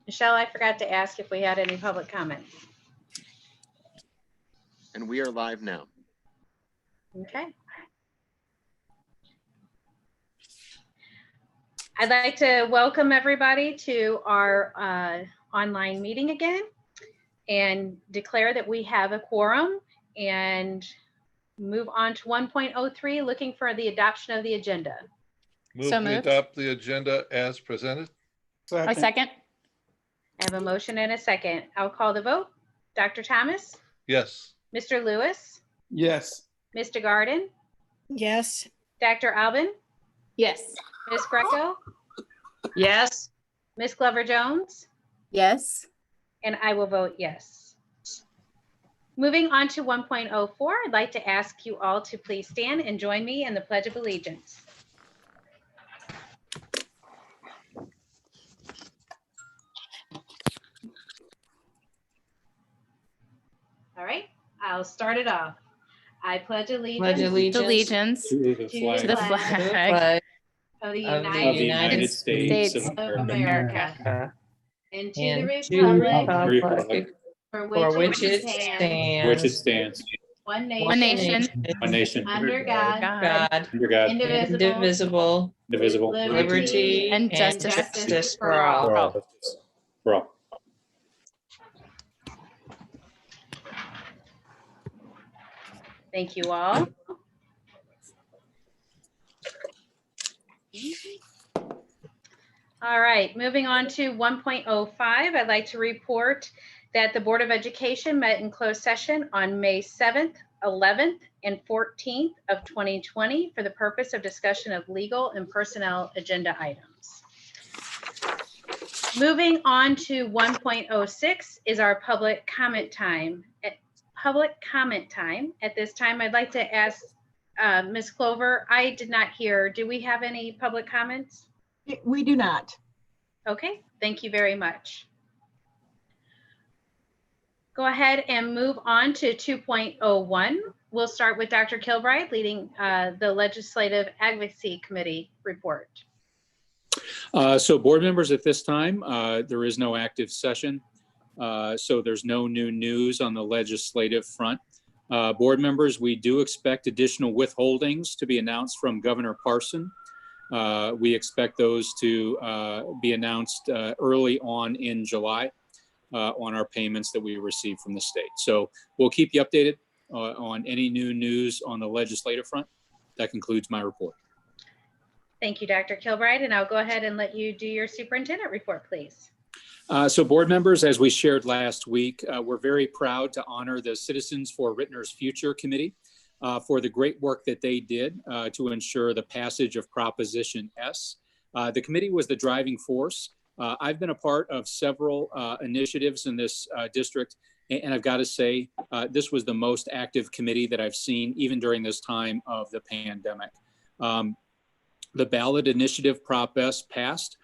Michelle, I forgot to ask if we had any public comments. And we are live now. Okay. I'd like to welcome everybody to our online meeting again and declare that we have a quorum and move on to 1.03, looking for the adoption of the agenda. Move So to moved. adopt the agenda as presented. I second. I have a motion and a second. I'll call the vote. Dr. Thomas, Yes. Mr. Lewis, Yes. Mr. Garden, Yes. Dr. Albin, Yes. Ms. Greco, Yes. Ms. Glover Jones, Yes. and I will vote yes. Moving on to 1.04, I'd like to ask you all to please stand and join me in the Pledge of Allegiance. All right, I'll start it off. I pledge allegiance To the flag of the of the United United States States of of America, America and to the and to republic the republic for for which which it stands, stands, one one nation, one nation, under God, God, under God, indivisible, indivisible, liberty and and justice justice for all. for all. For all. Thank you all. All right, moving on to 1.05, I'd like to report that the Board of Education met in closed session on May 7th, 11th, and 14th of 2020 for the purpose of discussion of legal and personnel agenda items. Moving on to 1.06 is our public comment time. At this time, I'd like to ask Ms. Clover, I did not hear, do we have any public comments? We do not. Okay, thank you very much. Go ahead and move on to 2.01. We'll start with Dr. Kilbride leading the Legislative Advocacy Committee report. So board members, at this time, there is no active session. So there's no new news on the legislative front. Board members, we do expect additional withholdings to be announced from Governor Parson. We expect those to be announced early on in July on our payments that we receive from the state. So we'll keep you updated on any new news on the legislative front. That concludes my report. Thank you, Dr. Kilbride, and I'll go ahead and let you do your superintendent report, please. So board members, as we shared last week, we're very proud to honor the Citizens for Ritenour's Future Committee for the great work that they did to ensure the passage of Proposition S. The committee was the driving force. I've been a part of several initiatives in this district, and I've got to say, this was the most active committee that I've seen even during this time of the pandemic. The ballot initiative Prop S passed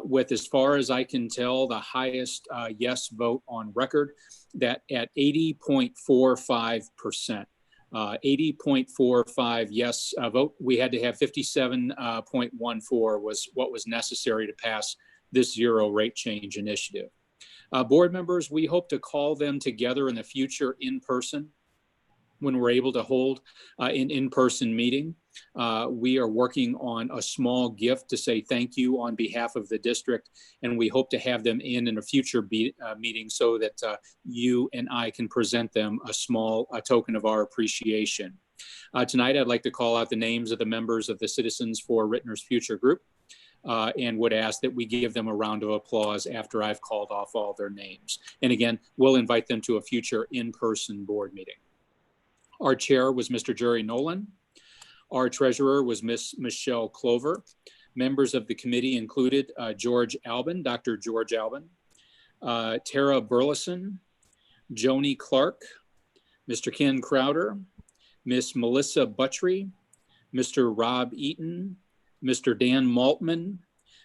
with, as far as I can tell, the highest yes vote on record, that at 80.45%. 80.45 yes vote. We had to have 57.14 was what was necessary to pass this zero rate change initiative. Board members, we hope to call them together in the future in person when we're able to hold an in-person meeting. We are working on a small gift to say thank you on behalf of the district, and we hope to have them in a future meeting so that you and I can present them a small token of our appreciation. Tonight, I'd like to call out the names of the members of the Citizens for Ritenour's Future group and would ask that we give them a round of applause after I've called off all their names. And again, we'll invite them to a future in-person board meeting. Our chair was Mr. Jerry Nolan. Our treasurer was Miss Michelle Clover. Members of the committee included George Albin, Dr. George Albin, Tara Burleson, Joni Clark, Mr. Ken Crowder, Miss Melissa Buttrey, Mr. Rob Eaton, Mr. Dan Maltman,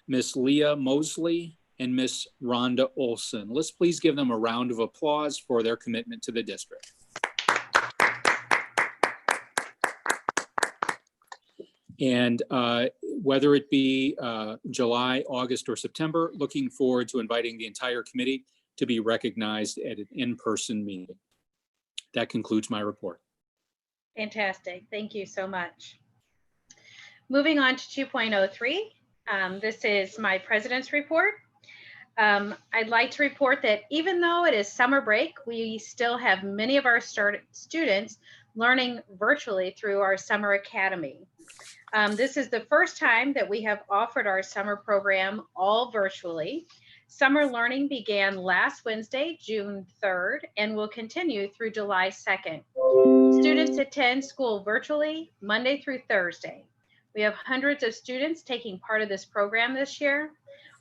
Miss Leah Mosley, and Miss Rhonda Olson. Let's please give them a round of applause for their commitment to the district. And whether it be July, August, or September, looking forward to inviting the entire committee to be recognized at an in-person meeting. That concludes my report. Fantastic. Thank you so much. Moving on to 2.03. This is my president's report. I'd like to report that even though it is summer break, we still have many of our students learning virtually through our summer academy. This is the first time that we have offered our summer program all virtually. Summer learning began last Wednesday, June 3rd, and will continue through July 2nd. Students attend school virtually Monday through Thursday. We have hundreds of students taking part of this program this year.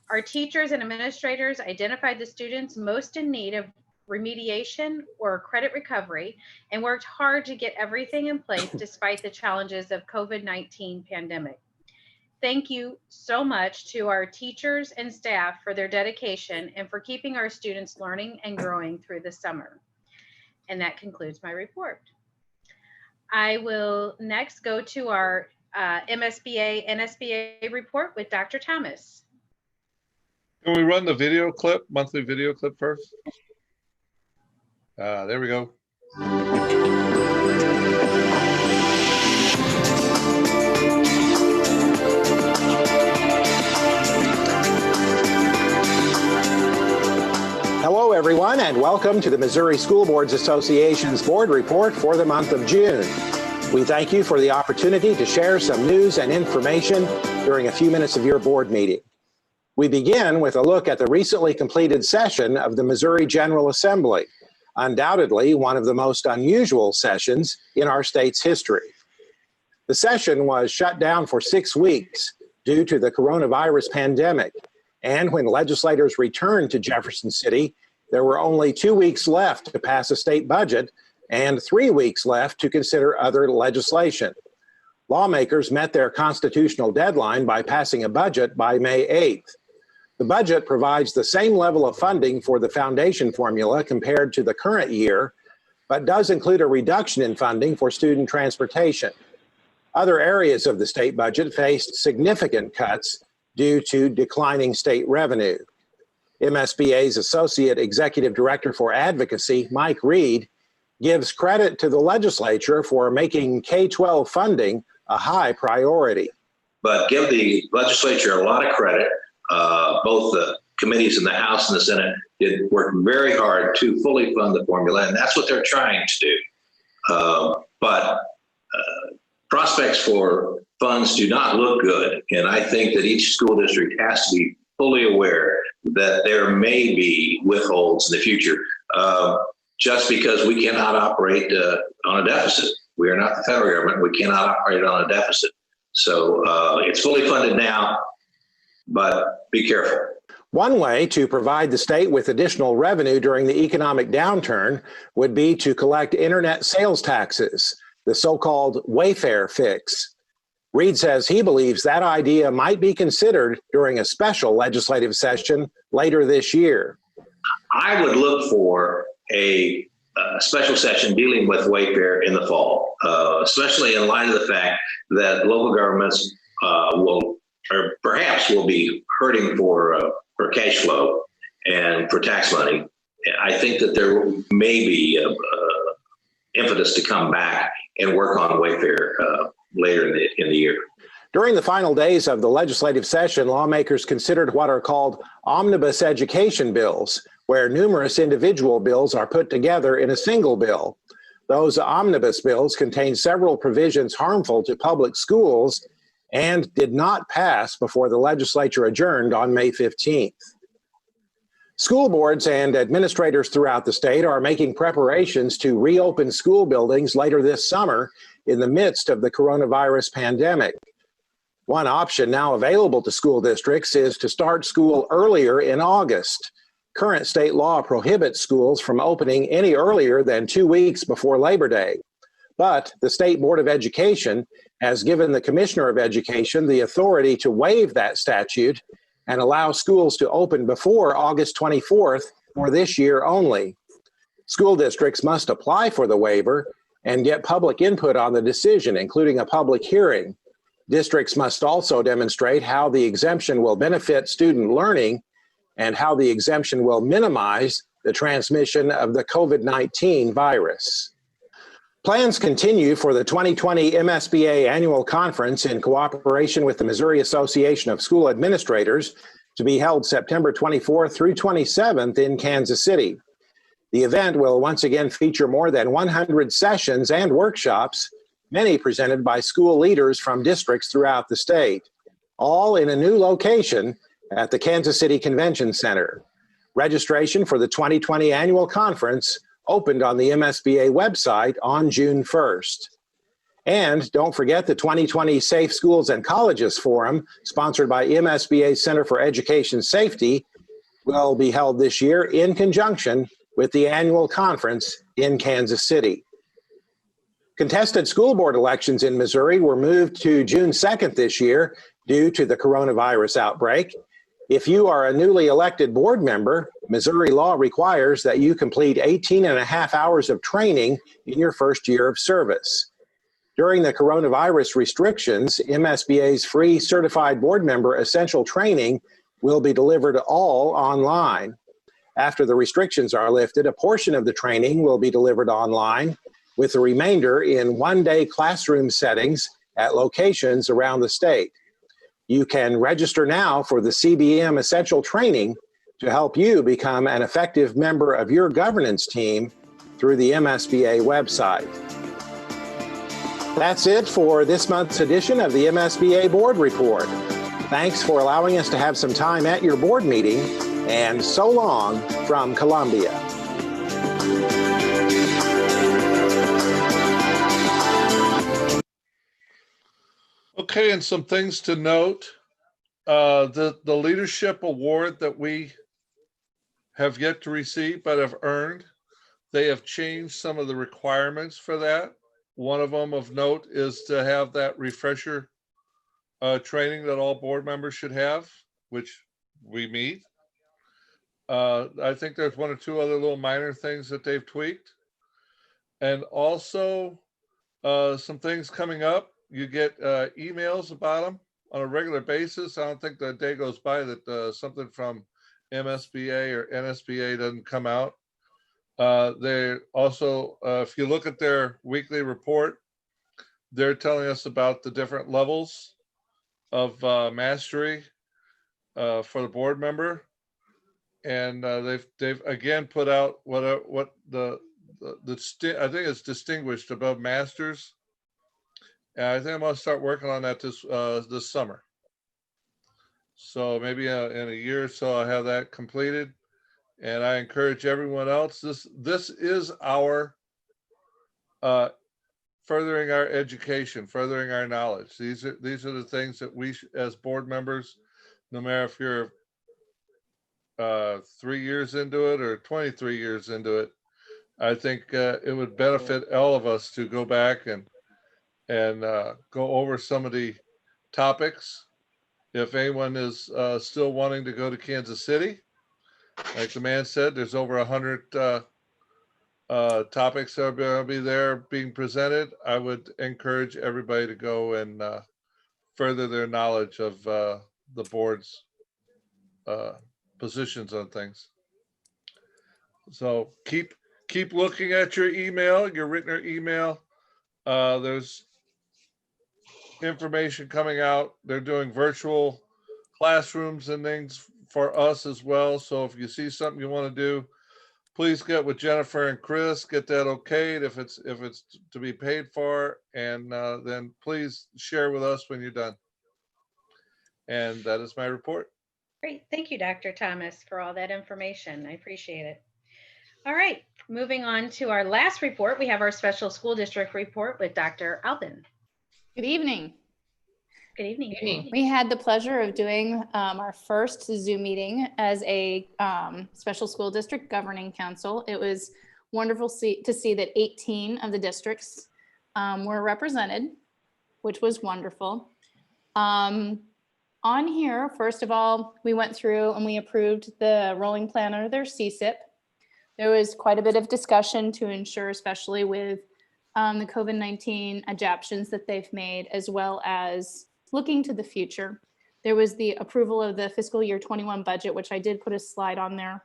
Our teachers and administrators identified the students most in need of remediation or credit recovery and worked hard to get everything in place despite the challenges of COVID-19 pandemic. Thank you so much to our teachers and staff for their dedication and for keeping our students learning and growing through the summer. And that concludes my report. I will next go to our MSBA, NSBA report with Dr. Thomas. Can we run the video clip, monthly video clip first? There we go. Hello, everyone, and welcome to the Missouri School Boards Association's board report for the month of June. We thank you for the opportunity to share some news and information during a few minutes of your board meeting. We begin with a look at the recently completed session of the Missouri General Assembly, undoubtedly one of the most unusual sessions in our state's history. The session was shut down for 6 weeks due to the coronavirus pandemic, and when legislators returned to Jefferson City, there were only 2 weeks left to pass a state budget and 3 weeks left to consider other legislation. Lawmakers met their constitutional deadline by passing a budget by May 8th. The budget provides the same level of funding for the foundation formula compared to the current year, but does include a reduction in funding for student transportation. Other areas of the state budget faced significant cuts due to declining state revenue. MSBA's Associate Executive Director for Advocacy, Mike Reed, gives credit to the legislature for making K-12 funding a high priority. But give the legislature a lot of credit. Both the committees in the House and the Senate did work very hard to fully fund the formula, and that's what they're trying to do. But prospects for funds do not look good, and I think that each school district has to be fully aware that there may be withholds in the future, just because we cannot operate on a deficit. We are not the federal government. We cannot operate on a deficit. So it's fully funded now, but be careful. One way to provide the state with additional revenue during the economic downturn would be to collect internet sales taxes, the so-called Wayfair fix. Reed says he believes that idea might be considered during a special legislative session later this year. I would look for a special session dealing with Wayfair in the fall, especially in light of the fact that local governments will be hurting for cash flow and for tax money. I think that there may be impetus to come back and work on Wayfair later in the year. During the final days of the legislative session, lawmakers considered what are called omnibus education bills, where numerous individual bills are put together in a single bill. Those omnibus bills contain several provisions harmful to public schools and did not pass before the legislature adjourned on May 15th. School boards and administrators throughout the state are making preparations to reopen school buildings later this summer in the midst of the coronavirus pandemic. One option now available to school districts is to start school earlier in August. Current state law prohibits schools from opening any earlier than 2 weeks before Labor Day. But the State Board of Education has given the Commissioner of Education the authority to waive that statute and allow schools to open before August 24th for this year only. School districts must apply for the waiver and get public input on the decision, including a public hearing. Districts must also demonstrate how the exemption will benefit student learning and how the exemption will minimize the transmission of the COVID-19 virus. Plans continue for the 2020 MSBA Annual Conference in cooperation with the Missouri Association of School Administrators to be held September 24th through 27th in Kansas City. The event will once again feature more than 100 sessions and workshops, many presented by school leaders from districts throughout the state, all in a new location at the Kansas City Convention Center. Registration for the 2020 Annual Conference opened on the MSBA website on June 1st. And don't forget the 2020 Safe Schools and Colleges Forum, sponsored by MSBA Center for Education Safety, will be held this year in conjunction with the annual conference in Kansas City. Contested school board elections in Missouri were moved to June 2nd this year due to the coronavirus outbreak. If you are a newly elected board member, Missouri law requires that you complete 18.5 hours of training in your first year of service. During the coronavirus restrictions, MSBA's free certified board member essential training will be delivered all online. After the restrictions are lifted, a portion of the training will be delivered online, with the remainder in one-day classroom settings at locations around the state. You can register now for the CBM Essential Training to help you become an effective member of your governance team through the MSBA website. That's it for this month's edition of the MSBA Board Report. Thanks for allowing us to have some time at your board meeting, and so long from Columbia. Okay, and some things to note. The leadership award that we have yet to receive but have earned, they have changed some of the requirements for that. One of them of note is to have that refresher training that all board members should have, which we meet. I think there's one or two other little minor things that they've tweaked. And also some things coming up. You get emails about them on a regular basis. I don't think the day goes by that something from MSBA or NSBA doesn't come out. They also, if you look at their weekly report, they're telling us about the different levels of mastery for the board member. And they've again put out what the I think it's distinguished above masters. And I think I'm going to start working on that this summer. So maybe in a year or so I'll have that completed. And I encourage everyone else. This is our furthering our education, furthering our knowledge. These are the things that we as board members, no matter if you're 3 years into it or 23 years into it, I think it would benefit all of us to go back and go over some of the topics. If anyone is still wanting to go to Kansas City, like the man said, there's over 100 topics that are going to be there being presented. I would encourage everybody to go and further their knowledge of the board's positions on things. So keep looking at your email, your Ritenour email. There's information coming out. They're doing virtual classrooms and things for us as well. So if you see something you want to do, please get with Jennifer and Chris, get that okayed if it's to be paid for, and then please share with us when you're done. And that is my report. Great. Thank you, Dr. Thomas, for all that information. I appreciate it. All right, moving on to our last report. We have our special school district report with Dr. Albin. Good evening. Good evening. We had the pleasure of doing our first Zoom meeting as a special school district governing council. It was wonderful to see that 18 of the districts were represented, which was wonderful. On here, first of all, we went through and we approved the rolling plan under their CSIP. There was quite a bit of discussion to ensure, especially with the COVID-19 adaptations that they've made, as well as looking to the future, there was the approval of the fiscal year 21 budget, which I did put a slide on there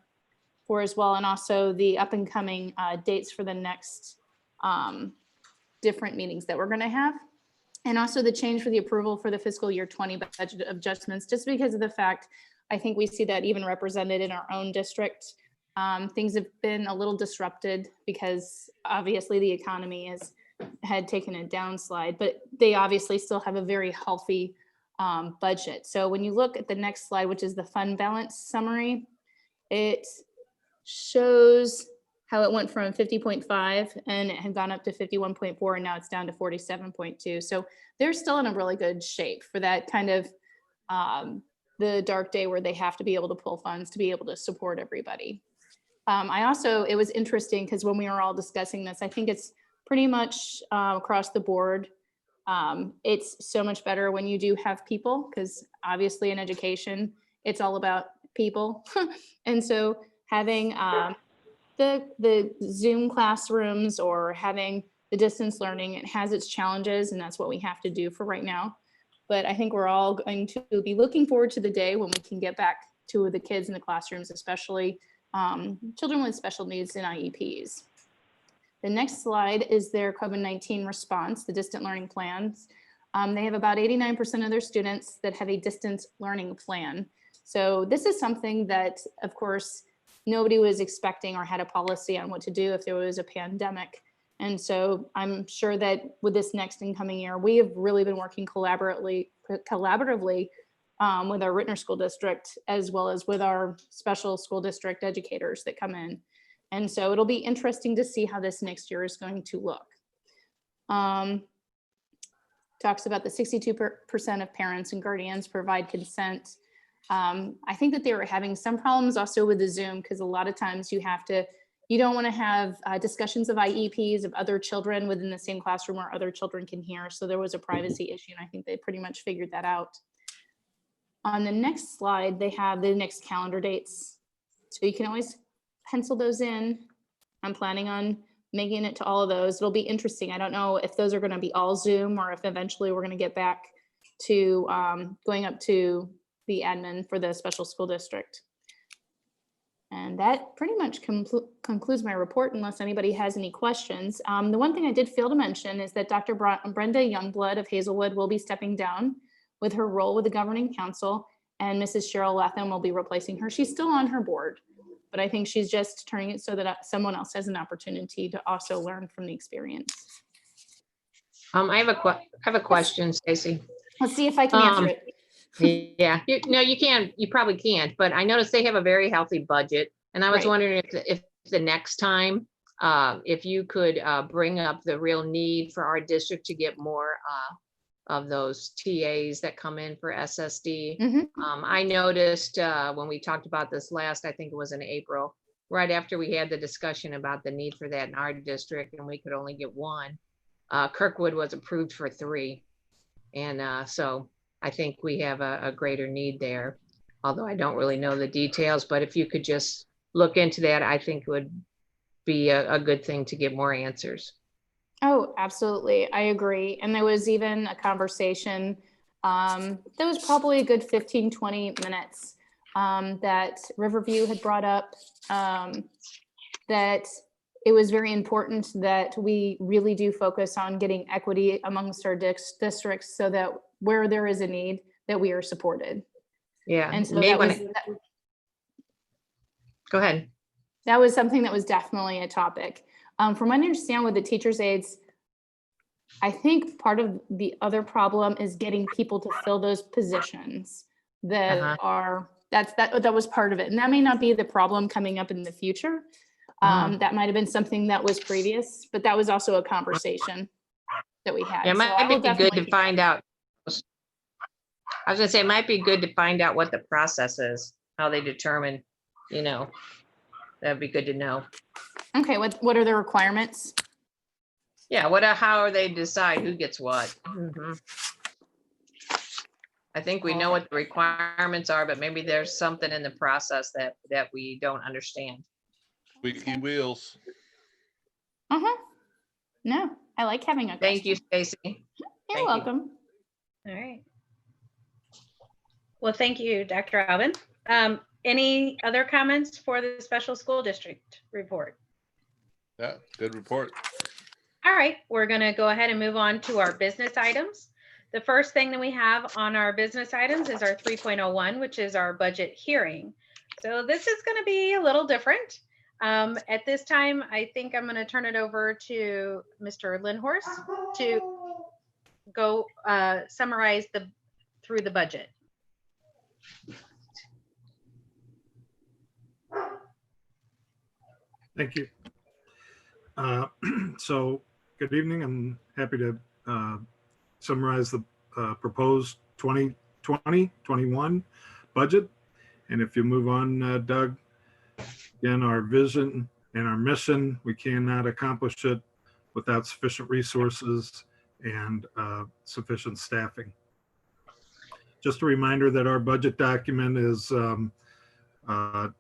for as well, and also the up and coming dates for the next different meetings that we're going to have. And also the change for the approval for the fiscal year 20 budget adjustments, just because of the fact, I think we see that even represented in our own district. Things have been a little disrupted because obviously the economy had taken a downslide, but they obviously still have a very healthy budget. So when you look at the next slide, which is the fund balance summary, it shows how it went from 50.5 and it had gone up to 51.4 and now it's down to 47.2. So they're still in a really good shape for that kind of the dark day where they have to be able to pull funds to be able to support everybody. It was interesting because when we were all discussing this, I think it's pretty much across the board. It's so much better when you do have people, because obviously in education, it's all about people. And so having the Zoom classrooms or having the distance learning, it has its challenges, and that's what we have to do for right now. But I think we're all going to be looking forward to the day when we can get back to the kids in the classrooms, especially children with special needs and IEPs. The next slide is their COVID-19 response, the distant learning plans. They have about 89% of their students that have a distance learning plan. So this is something that, of course, nobody was expecting or had a policy on what to do if there was a pandemic. And so I'm sure that with this next incoming year, we have really been working collaboratively with our Ritenour School District, as well as with our special school district educators that come in. And so it'll be interesting to see how this next year is going to look. Talks about the 62% of parents and guardians provide consent. I think that they were having some problems also with the Zoom, because a lot of times you don't want to have discussions of IEPs of other children within the same classroom where other children can hear. So there was a privacy issue, and I think they pretty much figured that out. On the next slide, they have the next calendar dates. So you can always pencil those in. I'm planning on making it to all of those. It'll be interesting. I don't know if those are going to be all Zoom or if eventually we're going to get back to going up to the admin for the special school district. And that pretty much concludes my report, unless anybody has any questions. The one thing I did fail to mention is that Dr. Brenda Youngblood of Hazelwood will be stepping down with her role with the governing council, and Mrs. Cheryl Latham will be replacing her. She's still on her board, but I think she's just turning it so that someone else has an opportunity to also learn from the experience. I have a question, Stacy. Let's see if I can answer it. Yeah, you probably can't, but I noticed they have a very healthy budget. And I was wondering if the next time, if you could bring up the real need for our district to get more of those TAs that come in for SSD. Mm-hmm. I noticed when we talked about this last, I think it was in April, right after we had the discussion about the need for that in our district, and we could only get one. Kirkwood was approved for 3. And so I think we have a greater need there, although I don't really know the details, but if you could just look into that, I think it would be a good thing to get more answers. Oh, absolutely. I agree. And there was even a conversation that was probably a good 15, 20 minutes that Riverview had brought up, that it was very important that we really do focus on getting equity amongst our districts so that where there is a need, that we are supported. Yeah. And so go ahead. That was something that was definitely a topic. From what I understand with the teachers' aides, I think part of the other problem is getting people to fill those positions that that was part of it. And that may not be the problem coming up in the future. That might've been something that was previous, but that was also a conversation that we had. Yeah, it might be good to find out. I was gonna say, it might be good to find out what the process is, how they determine, that'd be good to know. Okay, what are the requirements? Yeah, how they decide who gets what. Mm-hmm. I think we know what the requirements are, but maybe there's something in the process that we don't understand. Squeaky wheels. No, I like having a Thank you, Stacy. You're welcome. All right. Well, thank you, Dr. Alvin. Any other comments for the special school district report? Yeah, good report. All right, we're going to go ahead and move on to our business items. The first thing that we have on our business items is our 3.01, which is our budget hearing. So this is going to be a little different. At this time, I think I'm going to turn it over to Mr. Lindhorst to go summarize through the budget. Thank you. So good evening. I'm happy to summarize the proposed 2020-21 budget. And if you move on, Doug, again, our vision and our mission, we cannot accomplish it without sufficient resources and sufficient staffing. Just a reminder that our budget document is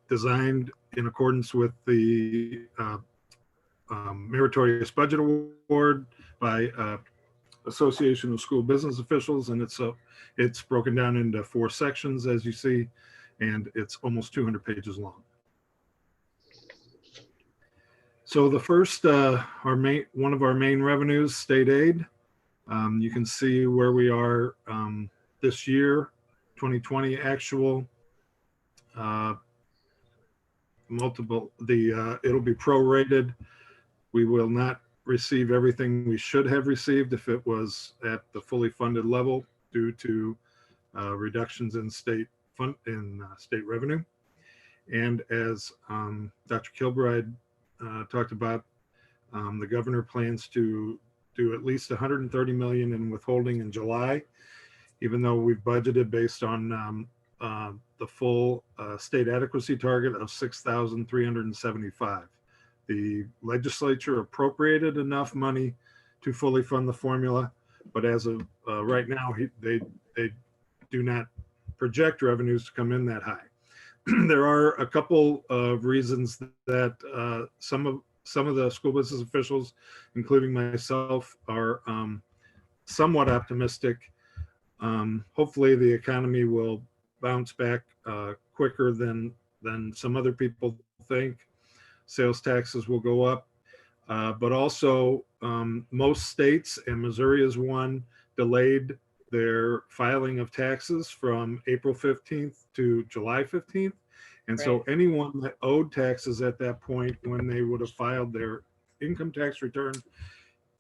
designed in accordance with the Meritorious Budget Award by Association of School Business Officials, and it's broken down into 4 sections, as you see, and it's almost 200 pages long. So the first, one of our main revenues, state aid. You can see where we are this year, 2020 actual. It'll be prorated. We will not receive everything we should have received if it was at the fully funded level due to reductions in state revenue. And as Dr. Kilbride talked about, the governor plans to do at least 130 million in withholding in July, even though we've budgeted based on the full state adequacy target of 6,375. The legislature appropriated enough money to fully fund the formula, but as of right now, they do not project revenues to come in that high. There are a couple of reasons that some of the school business officials, including myself, are somewhat optimistic. Hopefully the economy will bounce back quicker than some other people think. Sales taxes will go up, but also most states, and Missouri is one, delayed their filing of taxes from April 15th to July 15th. And so anyone that owed taxes at that point when they would have filed their income tax return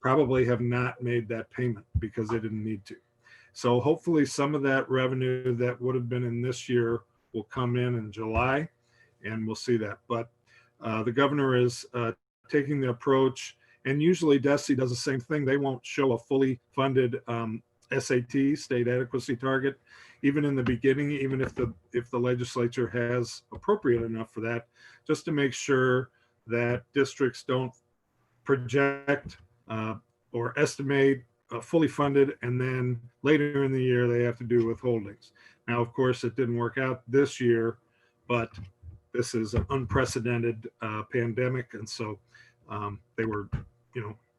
probably have not made that payment because they didn't need to. So hopefully some of that revenue that would have been in this year will come in July, and we'll see that. But the governor is taking the approach, and usually DESE does the same thing. They won't show a fully funded SAT, state adequacy target, even in the beginning, even if the legislature has appropriate enough for that, just to make sure that districts don't project or estimate fully funded, and then later in the year they have to do withholdings. Now, of course, it didn't work out this year, but this is an unprecedented pandemic, and so they were,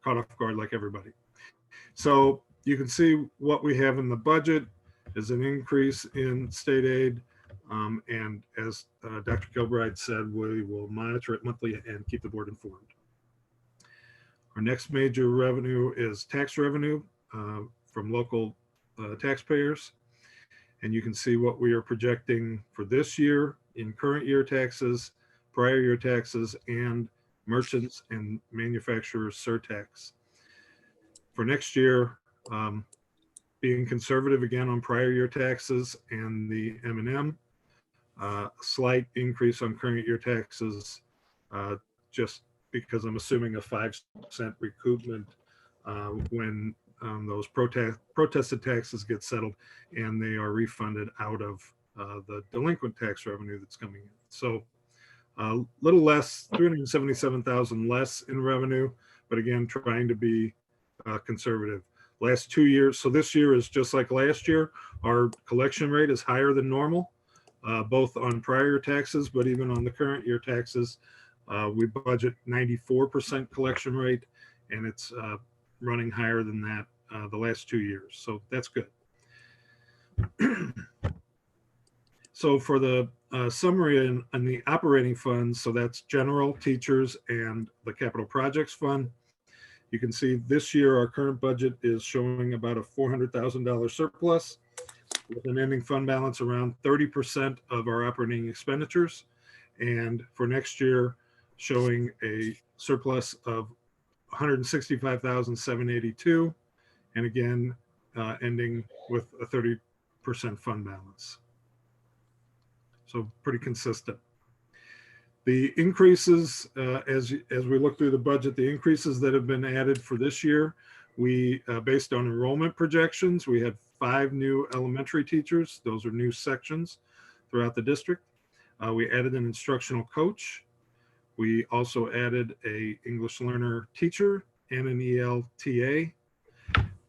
caught off guard like everybody. So you can see what we have in the budget is an increase in state aid, and as Dr. Kilbride said, we will monitor it monthly and keep the board informed. Our next major revenue is tax revenue from local taxpayers. And you can see what we are projecting for this year in current year taxes, prior year taxes, and merchants and manufacturers surtax. For next year, being conservative again on prior year taxes and the M&M, slight increase on current year taxes, just because I'm assuming a 5% recoupment when those protested taxes get settled and they are refunded out of the delinquent tax revenue that's coming in. So a little less, 377,000 less in revenue, but again, trying to be conservative. Last 2 years, so this year is just like last year, our collection rate is higher than normal, both on prior taxes, but even on the current year taxes. We budget 94% collection rate, and it's running higher than that the last 2 years. So that's good. So for the summary and the operating funds, so that's general, teachers, and the capital projects fund. You can see this year our current budget is showing about a $400,000 surplus with an ending fund balance around 30% of our operating expenditures. And for next year, showing a surplus of 165,782, and again, ending with a 30% fund balance. So pretty consistent. The increases, as we look through the budget, the increases that have been added for this year, we, based on enrollment projections, we had 5 new elementary teachers. Those are new sections throughout the district. We added an instructional coach. We also added a English learner teacher and an ELTA,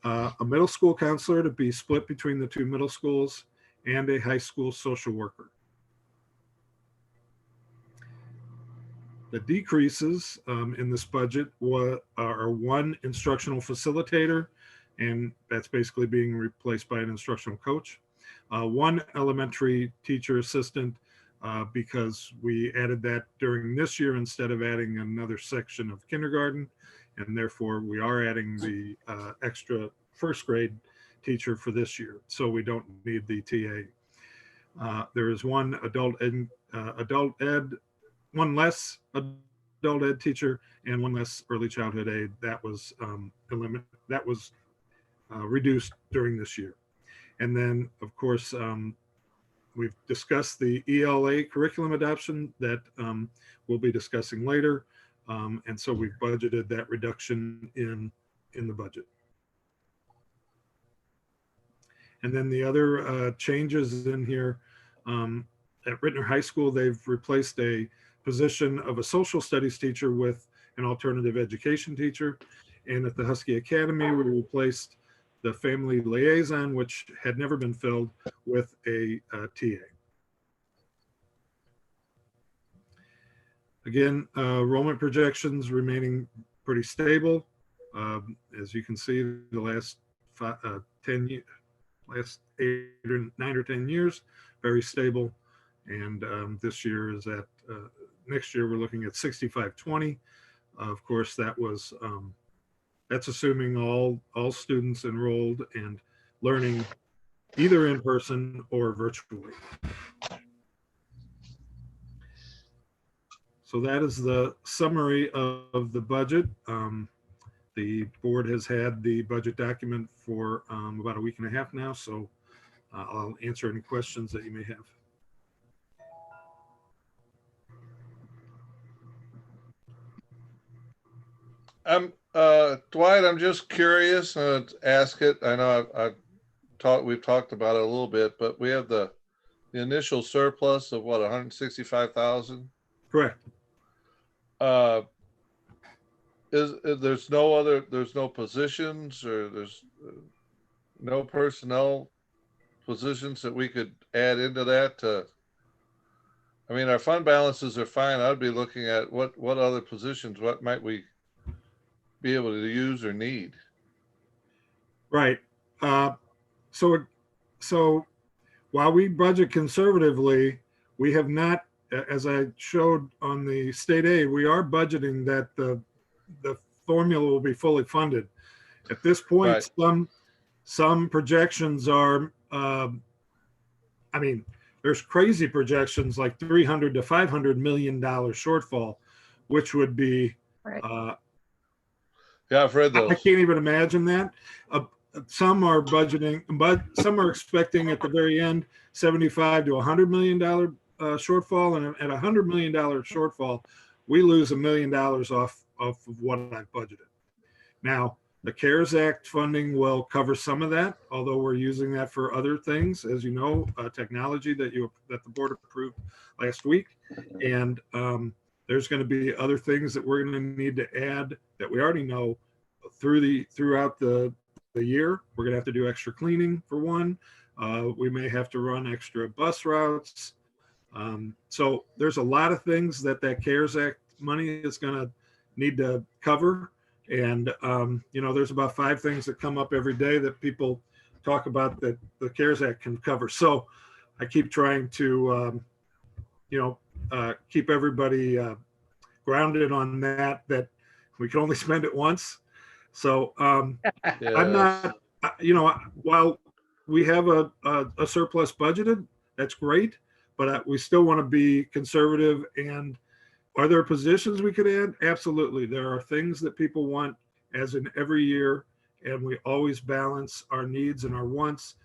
a middle school counselor to be split between the 2 middle schools, and a high school social worker. The decreases in this budget are 1 instructional facilitator, and that's basically being replaced by an instructional coach. 1 elementary teacher assistant, because we added that during this year instead of adding another section of kindergarten, and therefore we are adding the extra first grade teacher for this year, so we don't need the TA. There is 1 one less adult ed teacher and 1 less early childhood aide that was reduced during this year. And then, of course, we've discussed the ELA curriculum adoption that we'll be discussing later, and so we've budgeted that reduction in the budget. And then the other changes in here, at Ritenour High School, they've replaced a position of a social studies teacher with an alternative education teacher. And at the Husky Academy, we replaced the family liaison, which had never been filled, with a TA. Again, enrollment projections remaining pretty stable. As you can see, the last 9 or 10 years, very stable. And this year is at, next year we're looking at 6520. Of course, that was, that's assuming all students enrolled and learning either in person or virtually. So that is the summary of the budget. The board has had the budget document for about a week and a half now, so I'll answer any questions that you may have. Dwight, I'm just curious, ask it. I know we've talked about it a little bit, but we have the initial surplus of what, 165,000? Correct. There's no positions, or there's no personnel positions that we could add into that? I mean, our fund balances are fine. I'd be looking at what other positions, what might we be able to use or need? Right. So while we budget conservatively, we have not, as I showed on the state aid, we are budgeting that the formula will be fully funded. At this point, right. Some projections are, I mean, there's crazy projections like $300 to $500 million shortfall, which would be, right. Yeah, I've read those. I can't even imagine that. Some are budgeting, but some are expecting at the very end $75 to $100 million shortfall, and at $100 million shortfall, we lose $1 million off of what I've budgeted. Now, the CARES Act funding will cover some of that, although we're using that for other things, as you know, technology that the board approved last week, and there's going to be other things that we're going to need to add that we already know throughout the year. We're going to have to do extra cleaning for one. We may have to run extra bus routes. So there's a lot of things that CARES Act money is going to need to cover. And, you know, there's about 5 things that come up every day that people talk about that the CARES Act can cover. So I keep trying to, keep everybody grounded on that we can only spend it once. So I'm not, while we have a surplus budgeted, that's great, but we still want to be conservative. And are there positions we could add? Absolutely. There are things that people want, as in every year, and we always balance our needs and our wants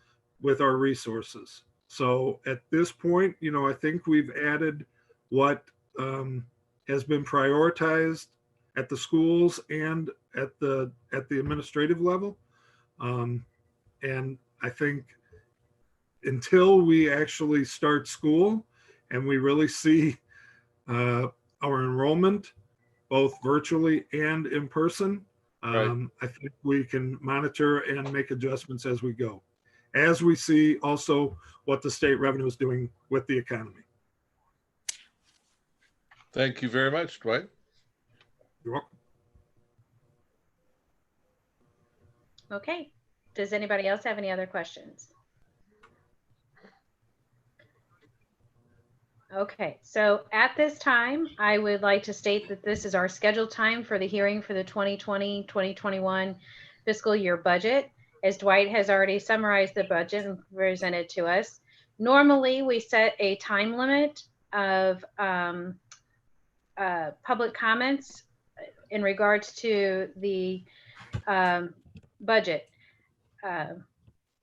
with our resources. So at this point, I think we've added what has been prioritized at the schools and at the administrative level. And I think until we actually start school and we really see our enrollment, both virtually and in person, Right. I think we can monitor and make adjustments as we go, as we see also what the state revenue is doing with the economy. Thank you very much, Dwight. You're welcome. Okay. Does anybody else have any other questions? Okay, so at this time, I would like to state that this is our scheduled time for the hearing for the 2020-2021 fiscal year budget. As Dwight has already summarized the budget and presented to us, normally we set a time limit of public comments in regards to the budget.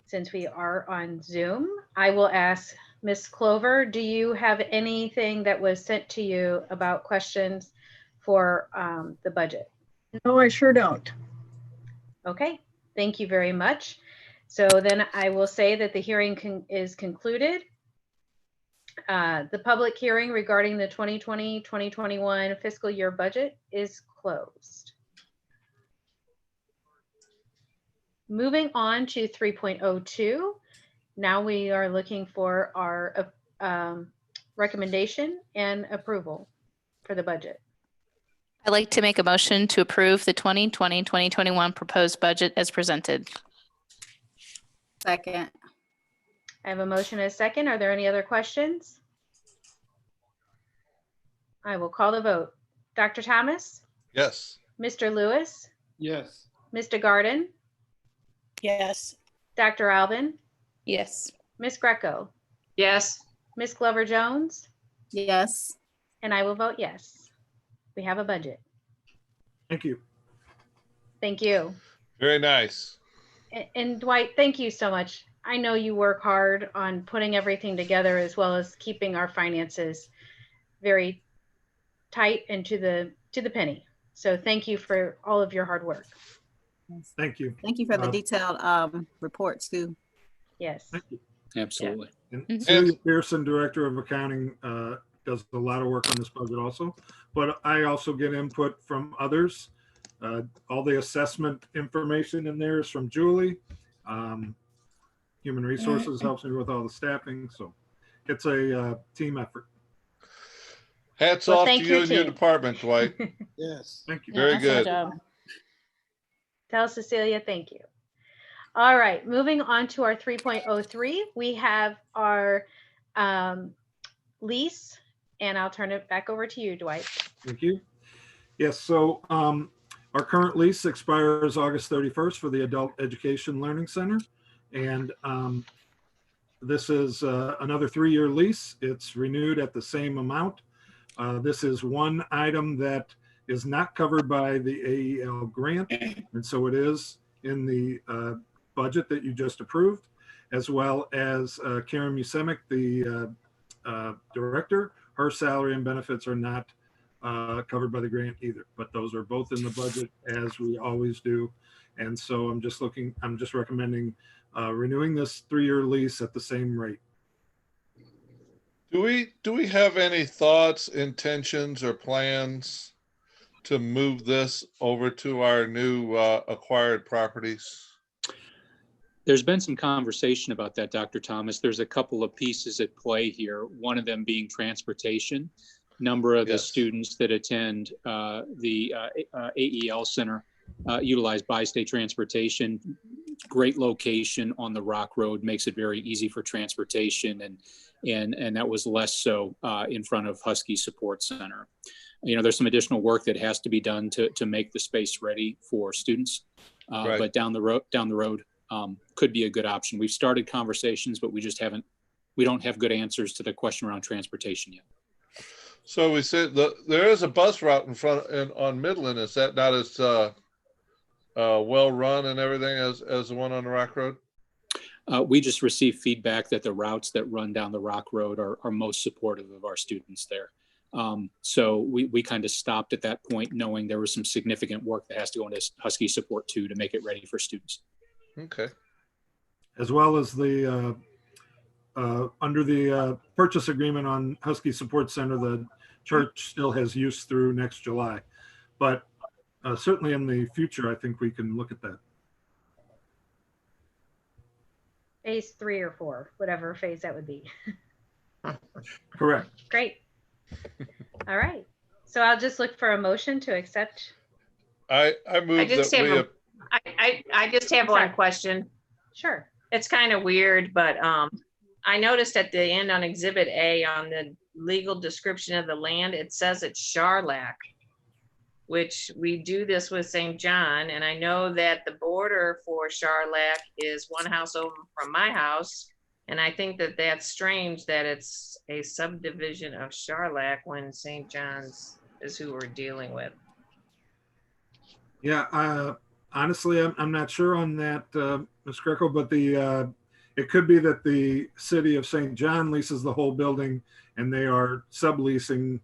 Since we are on Zoom, I will ask Ms. Clover, do you have anything that was sent to you about questions for the budget? No, I sure don't. Okay, thank you very much. So then I will say that the hearing is concluded. The public hearing regarding the 2020-2021 fiscal year budget is closed. Moving on to 3.02. Now we are looking for our recommendation and approval for the budget. I'd like to make a motion to approve the 2020-2021 proposed budget as presented. Second. I have a motion and a second. Are there any other questions? I will call the vote. Dr. Thomas? Yes. Mr. Lewis? Yes. Mr. Garden? Yes. Dr. Alvin? Yes. Ms. Greco? Yes. Ms. Glover Jones? Yes. And I will vote yes. We have a budget. Thank you. Thank you. Very nice. And Dwight, thank you so much. I know you work hard on putting everything together as well as keeping our finances very tight and to the penny. So thank you for all of your hard work. Thank you. Thank you for the detailed reports too. Yes. Thank you. Absolutely. And Celia Pearson, Director of Accounting, does a lot of work on this budget also, but I also get input from others. All the assessment information in there is from Julie. Human Resources helps me with all the staffing, so it's a team effort. Hats Well, off to thank you your and your team. department, Dwight. Yes. Thank you. Very good. Tell Cecilia, thank you. All right, moving on to our 3.03, we have our lease, and I'll turn it back over to you, Dwight. Thank you. Yes, so our current lease expires August 31st for the Adult Education Learning Center. And this is another 3-year lease. It's renewed at the same amount. This is one item that is not covered by the AEL grant. And so it is in the budget that you just approved, as well as Karen Musemic, the director. Her salary and benefits are not covered by the grant either, but those are both in the budget as we always do. And so I'm just recommending renewing this 3-year lease at the same rate. Do we have any thoughts, intentions, or plans to move this over to our new acquired properties? There's been some conversation about that, Dr. Thomas. There's a couple of pieces at play here. One of them being transportation. Number of the Yes. students that attend the AEL Center utilize bi-state transportation. great location on the Rock Road, makes it very easy for transportation, and that was less so in front of Husky Support Center. You know, there's some additional work that has to be done to make the space ready for students, Right. but down the road could be a good option. We've started conversations, but we don't have good answers to the question around transportation yet. So we said there is a bus route on Midland. Is that not as well run and everything as the one on the Rock Road? We just received feedback that the routes that run down the Rock Road are most supportive of our students there. So we kind of stopped at that point, knowing there was some significant work that has to go into Husky Support 2 to make it ready for students. Okay. As well as the under the purchase agreement on Husky Support Center, the church still has use through next July. But certainly in the future, I think we can look at that. Phase 3 or 4, whatever phase that would be. Correct. Great. All right. So I'll just look for a motion to accept. I move I just that we have I just have Sorry. one question. Sure. It's kind of weird, but I noticed at the end on Exhibit A on the legal description of the land, it says it's Charlac, which we do this with St. John. And I know that the border for Charlac is one house over from my house. And I think that that's strange that it's a subdivision of Charlac when St. John's is who we're dealing with. Yeah, honestly, I'm not sure on that, Ms. Greco, but it could be that the city of St. John leases the whole building and they are subleasing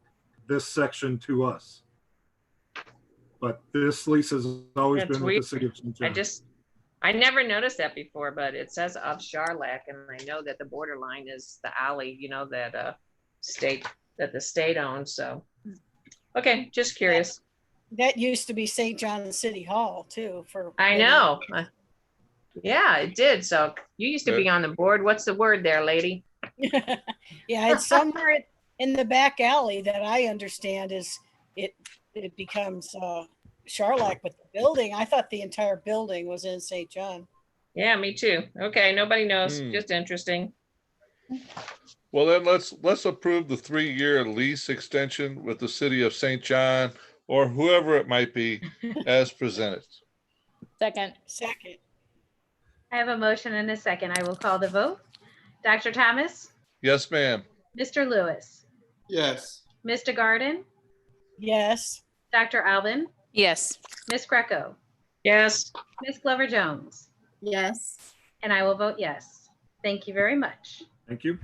this section to us. But this lease has always That's been with the city of St. John. I never noticed that before, but it says of Charlac, and I know that the borderline is the alley, you know, that the state owns. So, okay, just curious. That used to be St. John City Hall too. I know. Yeah, it did. So you used to be on the board. What's the word there, lady? Yeah, it's somewhere in the back alley that I understand is it becomes Charlac, but the building, I thought the entire building was in St. John. Yeah, me too. Okay, nobody knows. Just interesting. Well, then let's approve the 3-year lease extension with the city of St. John or whoever it might be as presented. Second. I have a motion and a second. I will call the vote. Dr. Thomas, Yes, ma'am. Mr. Lewis, Yes. Mr. Garden, Yes. Dr. Alvin, Yes. Ms. Greco, Yes. Ms. Glover Jones, Yes. and I will vote yes. Thank you very much. Thank you.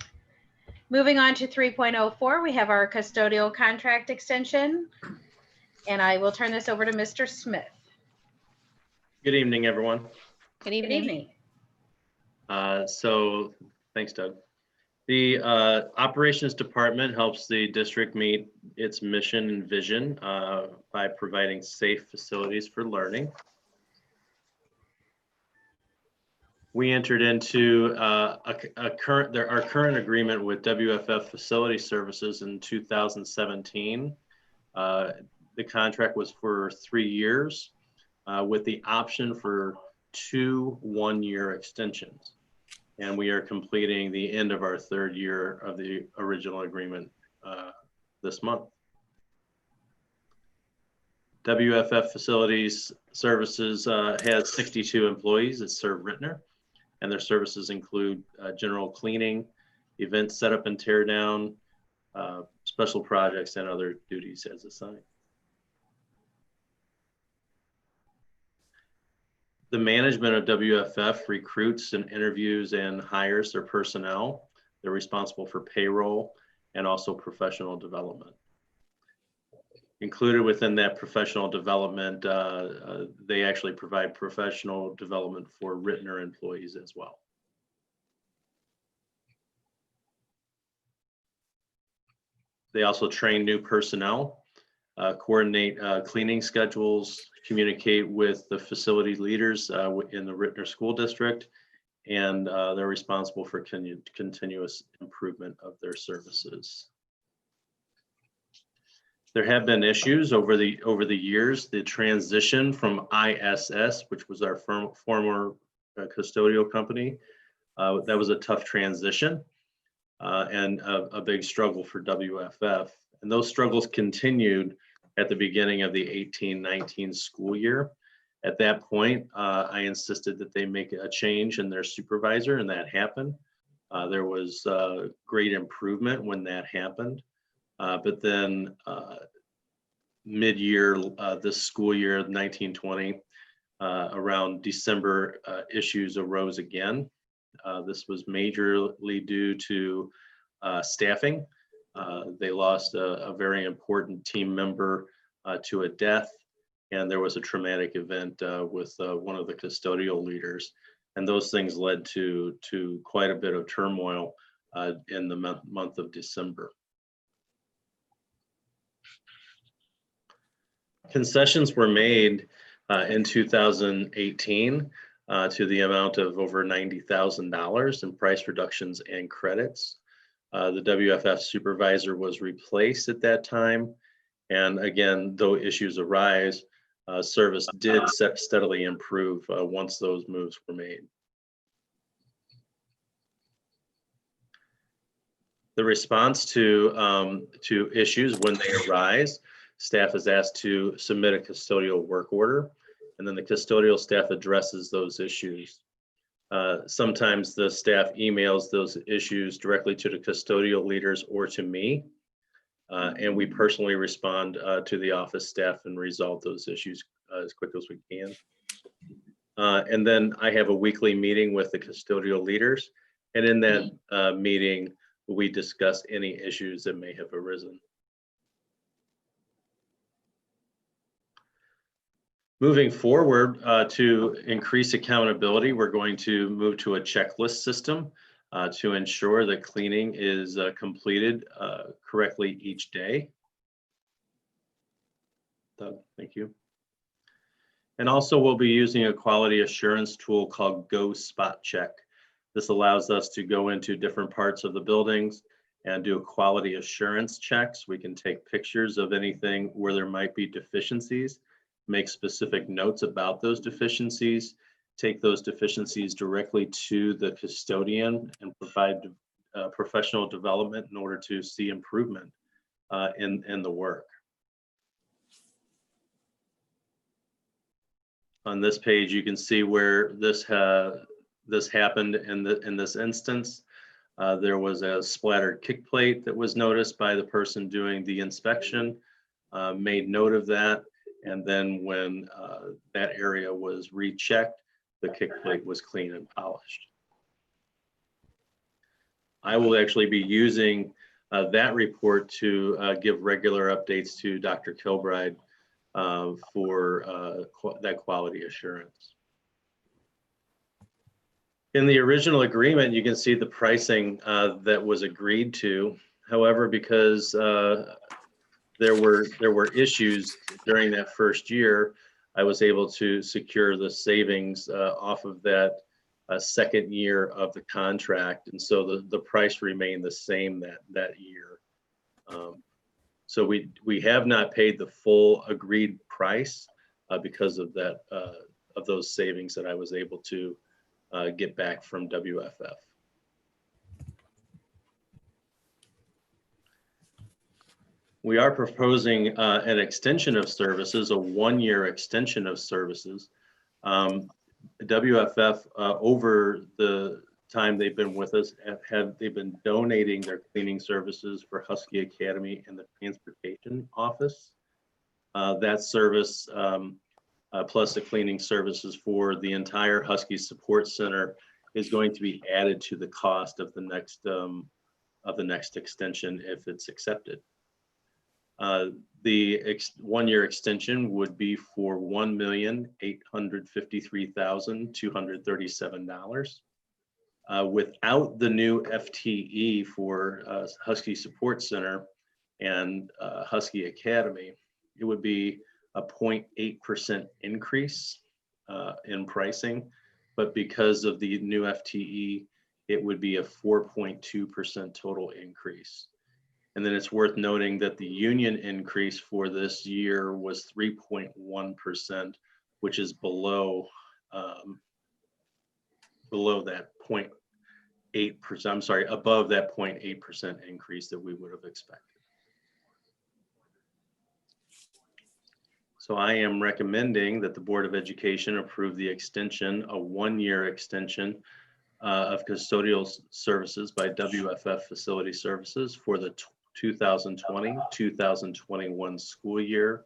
Moving on to 3.04, we have our custodial contract extension. And I will turn this over to Mr. Smith. Good evening, everyone. Good Good evening. evening. So thanks, Doug. The operations department helps the district meet its mission and vision by providing safe facilities for learning. We entered into our current agreement with WFF Facility Services in 2017. The contract was for 3 years with the option for 2 one-year extensions. And we are completing the end of our 3rd year of the original agreement this month. WFF Facilities Services has 62 employees that serve Ritenour, and their services include general cleaning, event setup and tear down, special projects, and other duties as assigned. The management of WFF recruits and interviews and hires their personnel. They're responsible for payroll and also professional development. Included within that professional development, they actually provide professional development for Ritenour employees as well. They also train new personnel, coordinate cleaning schedules, communicate with the facility leaders in the Ritenour School District, and they're responsible for continuous improvement of their services. There have been issues over the years. The transition from ISS, which was our former custodial company. That was a tough transition and a big struggle for WFF. And those struggles continued at the beginning of the 18-19 school year. At that point, I insisted that they make a change in their supervisor, and that happened. There was great improvement when that happened. But then mid-year, this school year, 1920, around December, issues arose again. This was majorly due to staffing. They lost a very important team member to a death, and there was a traumatic event with one of the custodial leaders. And those things led to quite a bit of turmoil in the month of December. Concessions were made in 2018 to the amount of over $90,000 in price reductions and credits. The WFF supervisor was replaced at that time. And again, though issues arise, service did steadily improve once those moves were made. The response to issues when they arise, staff is asked to submit a custodial work order, and then the custodial staff addresses those issues. Sometimes the staff emails those issues directly to the custodial leaders or to me, and we personally respond to the office staff and resolve those issues as quick as we can. And then I have a weekly meeting with the custodial leaders, and in that meeting, we discuss any issues that may have arisen. Moving forward to increase accountability, we're going to move to a checklist system to ensure that cleaning is completed correctly each day. Doug, thank you. And also we'll be using a quality assurance tool called Go Spot Check. This allows us to go into different parts of the buildings and do quality assurance checks. We can take pictures of anything where there might be deficiencies, make specific notes about those deficiencies, take those deficiencies directly to the custodian and provide professional development in order to see improvement in the work. On this page, you can see where this happened in this instance. There was a splattered kick plate that was noticed by the person doing the inspection, made note of that. And then when that area was rechecked, the kick plate was clean and polished. I will actually be using that report to give regular updates to Dr. Kilbride for that quality assurance. In the original agreement, you can see the pricing that was agreed to. However, because there were issues during that first year, I was able to secure the savings off of that second year of the contract, and so the price remained the same that year. So we have not paid the full agreed price because of that of those savings that I was able to get back from WFF. We are proposing an extension of services, a one-year extension of services. WFF, over the time they've been with us, they've been donating their cleaning services for Husky Academy and the transportation office. That service, plus the cleaning services for the entire Husky Support Center, is going to be added to the cost of the next extension if it's accepted. The one-year extension would be for $1,853,237. Without the new FTE for Husky Support Center and Husky Academy, it would be a 0.8% increase in pricing, but because of the new FTE, it would be a 4.2% total increase. And then it's worth noting that the union increase for this year was 3.1%, which is below below that 0.8%, I'm sorry, above that 0.8% increase that we would have expected. So I am recommending that the Board of Education approve the extension, a 1-year extension of custodial services by WFF Facility Services for the 2020-2021 school year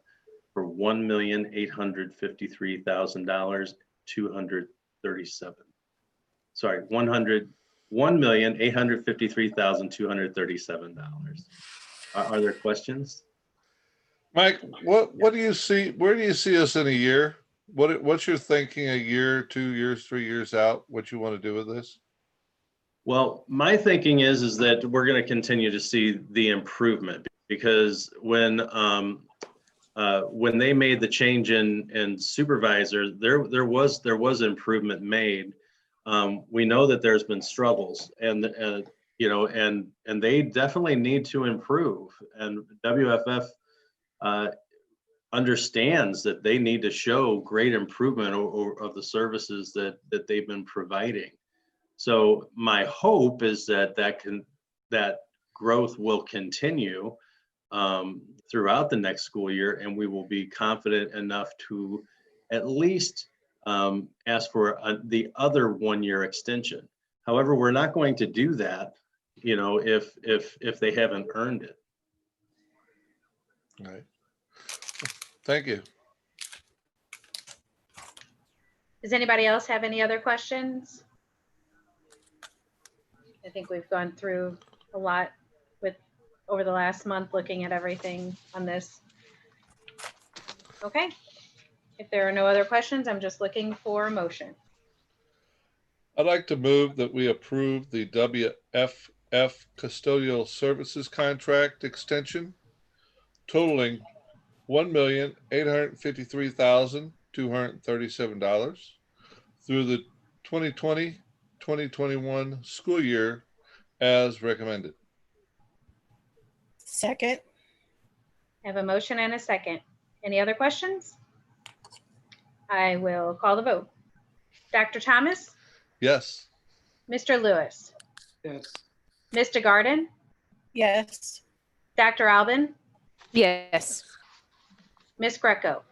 for $1,853,237. Sorry, $1,853,237. Are there questions? Mike, what do you see? Where do you see us in a year? What's your thinking a year, 2 years, 3 years out? What you want to do with this? Well, my thinking is that we're going to continue to see the improvement, because when they made the change in supervisor, there was improvement made. We know that there's been struggles, and they definitely need to improve. And WFF understands that they need to show great improvement of the services that they've been providing. So my hope is that growth will continue throughout the next school year, and we will be confident enough to at least ask for the other 1-year extension. However, we're not going to do that, if they haven't earned it. All right. Thank you. Does anybody else have any other questions? I think we've gone through a lot over the last month, looking at everything on this. Okay. If there are no other questions, I'm just looking for a motion. I'd like to move that we approve the WFF custodial services contract extension totaling $1,853,237 through the 2020-2021 school year as recommended. Second. I have a motion and a second. Any other questions? I will call the vote. Dr. Thomas? Yes. Mr. Lewis? Yes. Mr. Garden? Yes. Dr. Albin? Yes. Ms. Greco?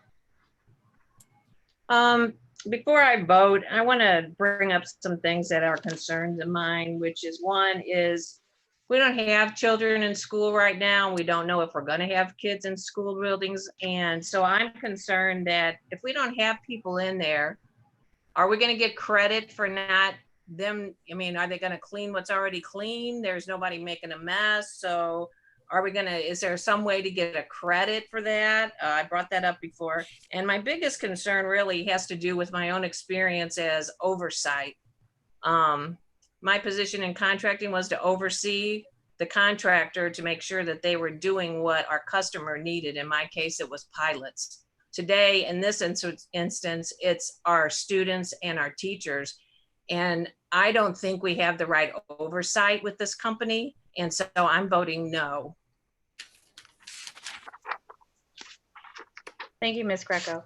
Before I vote, I want to bring up some things that are concerns of mine, which is, one is we don't have children in school right now. We don't know if we're going to have kids in school buildings. And so I'm concerned that if we don't have people in there, are we going to get credit for not them? I mean, are they going to clean what's already clean? There's nobody making a mess. So are we is there some way to get a credit for that? I brought that up before. And my biggest concern really has to do with my own experience as oversight. My position in contracting was to oversee the contractor to make sure that they were doing what our customer needed. In my case, it was pilots. Today, in this instance, it's our students and our teachers. And I don't think we have the right oversight with this company. And so I'm voting no. Thank you, Ms. Greco.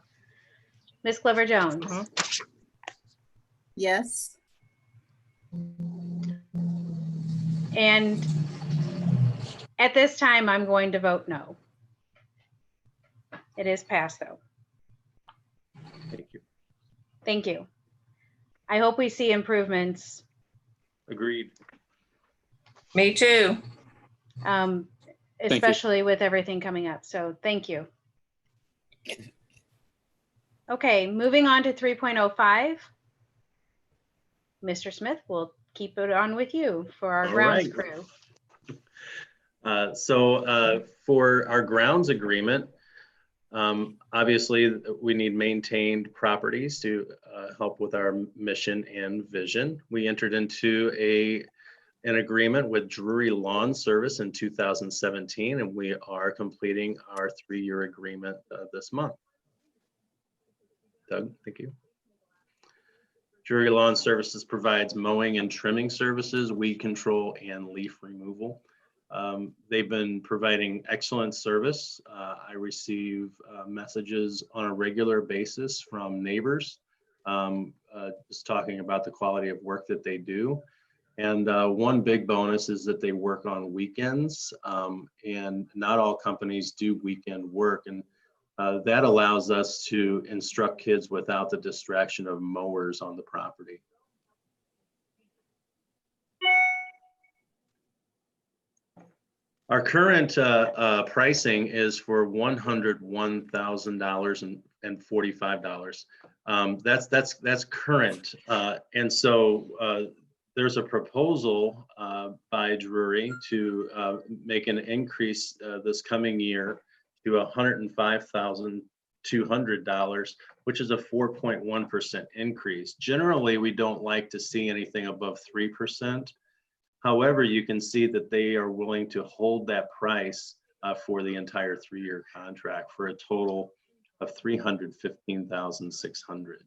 Ms. Clover Jones? Yes. And at this time, I'm going to vote no. It is passed, though. Thank you. Thank you. I hope we see improvements. Agreed. Me too. Especially with everything coming up. So thank you. Okay, moving on to 3.05. Mr. Smith, we'll keep it on with you for our grounds crew. So for our grounds agreement, obviously we need maintained properties to help with our mission and vision. We entered into an agreement with Drury Lawn Service in 2017, and we are completing our 3-year agreement this month. Doug, thank you. Drury Lawn Services provides mowing and trimming services, weed control, and leaf removal. They've been providing excellent service. I receive messages on a regular basis from neighbors just talking about the quality of work that they do. And one big bonus is that they work on weekends, and not all companies do weekend work. And that allows us to instruct kids without the distraction of mowers on the property. Our current pricing is for $101,045. That's current, and so there's a proposal by Drury to make an increase this coming year to $105,200, which is a 4.1% increase. Generally, we don't like to see anything above 3%. However, you can see that they are willing to hold that price for the entire 3-year contract for a total of $315,600.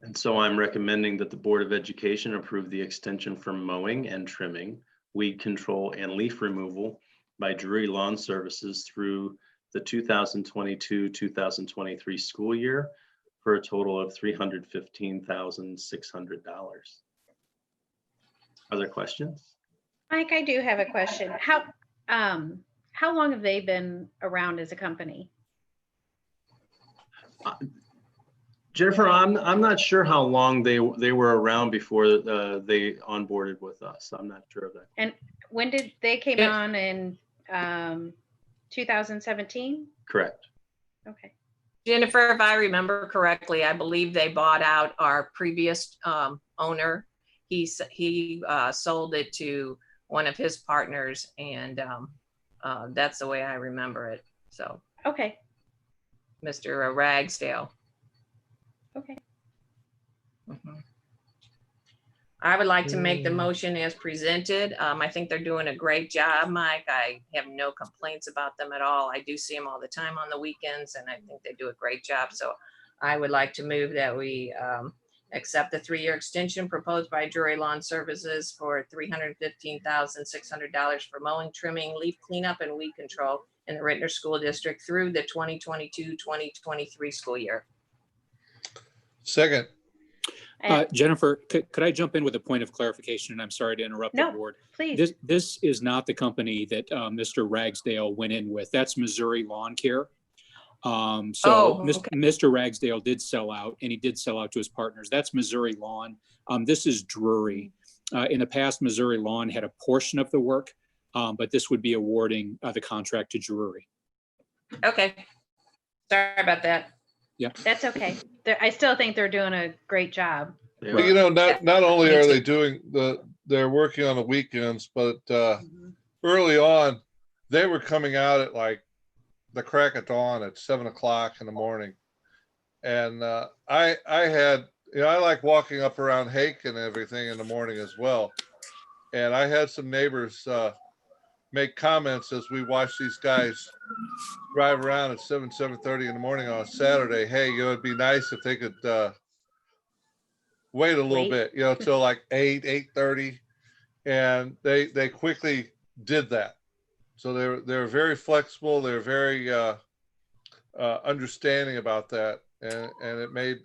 And so I'm recommending that the Board of Education approve the extension for mowing and trimming, weed control, and leaf removal by Drury Lawn Services through the 2022-2023 school year for a total of $315,600. Are there questions? Mike, I do have a question. How long have they been around as a company? Jennifer, I'm not sure how long they were around before they onboarded with us. I'm not sure of that. And when did they came on in 2017? Correct. Okay. Jennifer, if I remember correctly, I believe they bought out our previous owner. He sold it to one of his partners, and that's the way I remember it. So, okay, Mr. Ragsdale. Okay. Mm-hmm. I would like to make the motion as presented. I think they're doing a great job, Mike. I have no complaints about them at all. I do see them all the time on the weekends, and I think they do a great job. So I would like to move that we accept the 3-year extension proposed by Drury Lawn Services for $315,600 for mowing, trimming, leaf cleanup, and weed control in the Ritenour School District through the 2022-2023 school year. Second. Jennifer, could I jump in with a point of clarification? And I'm sorry to interrupt the board. Please. This is not the company that Mr. Ragsdale went in with. That's Missouri Lawn Care. Mr. Ragsdale did sell out, and he did sell out to his partners. That's Missouri Lawn. This is Drury. In the past, Missouri Lawn had a portion of the work, but this would be awarding the contract to Drury. Okay. Sorry about that. Yeah, that's okay. I still think they're doing a great job. But, you know, not only are they doing they're working on the weekends, but early on, they were coming out at like the crack of dawn at 7 o'clock in the morning. And I like walking up around Hake and everything in the morning as well. And I had some neighbors make comments as we watched these guys drive around at 7:30 in the morning on a Saturday. Hey, it'd be nice if they could wait a little bit, till like 8:30, and they quickly did that. So they're very flexible. They're very understanding about that, and it made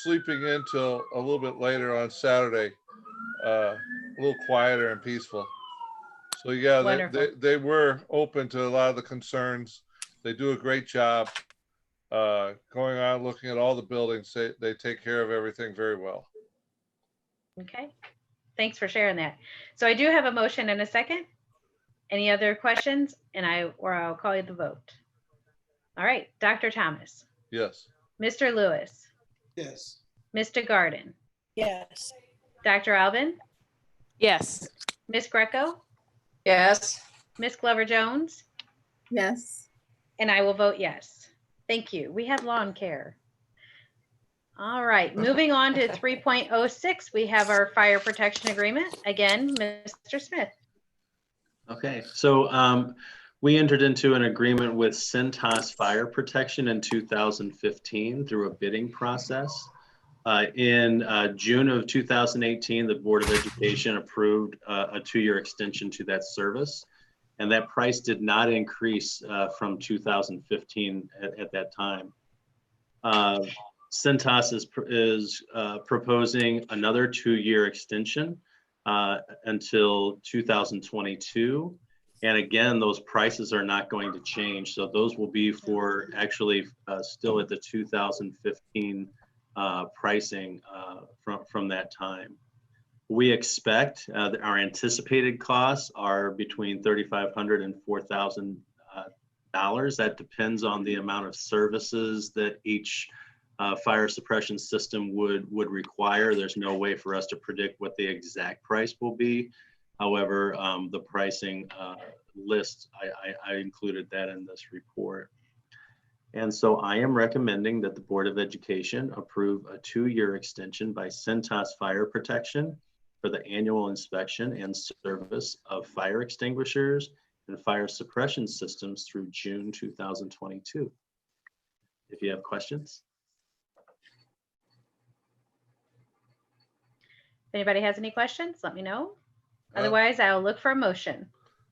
sleeping in till a little bit later on Saturday a little quieter and peaceful. So yeah, they were open to a lot of the concerns. They do a great job going on, looking at all the buildings. They take care of everything very well. Okay, thanks for sharing that. So I do have a motion and a second. Any other questions? And I'll call you the vote. All right, Dr. Thomas. Yes. Mr. Lewis. Yes. Mr. Garden. Yes. Dr. Alvin. Yes. Ms. Greco. Yes. Ms. Glover Jones. Yes. And I will vote yes. Thank you. We have lawn care. All right, moving on to 3.06, we have our fire protection agreement. Again, Mr. Smith. Okay, so we entered into an agreement with Cintas Fire Protection in 2015 through a bidding process. In June of 2018, the Board of Education approved a 2-year extension to that service. And that price did not increase from 2015 at that time. Cintas is proposing another 2-year extension until 2022. And again, those prices are not going to change. So those will be for actually still at the 2015 pricing from that time. We expect our anticipated costs are between $3,500 and $4,000. That depends on the amount of services that each fire suppression system would require. There's no way for us to predict what the exact price will be. However, the pricing list, I included that in this report. And so I am recommending that the Board of Education approve a 2-year extension by Cintas Fire Protection for the annual inspection and service of fire extinguishers and fire suppression systems through June 2022. If you have questions. If anybody has any questions, let me know. Otherwise, I'll look for a motion.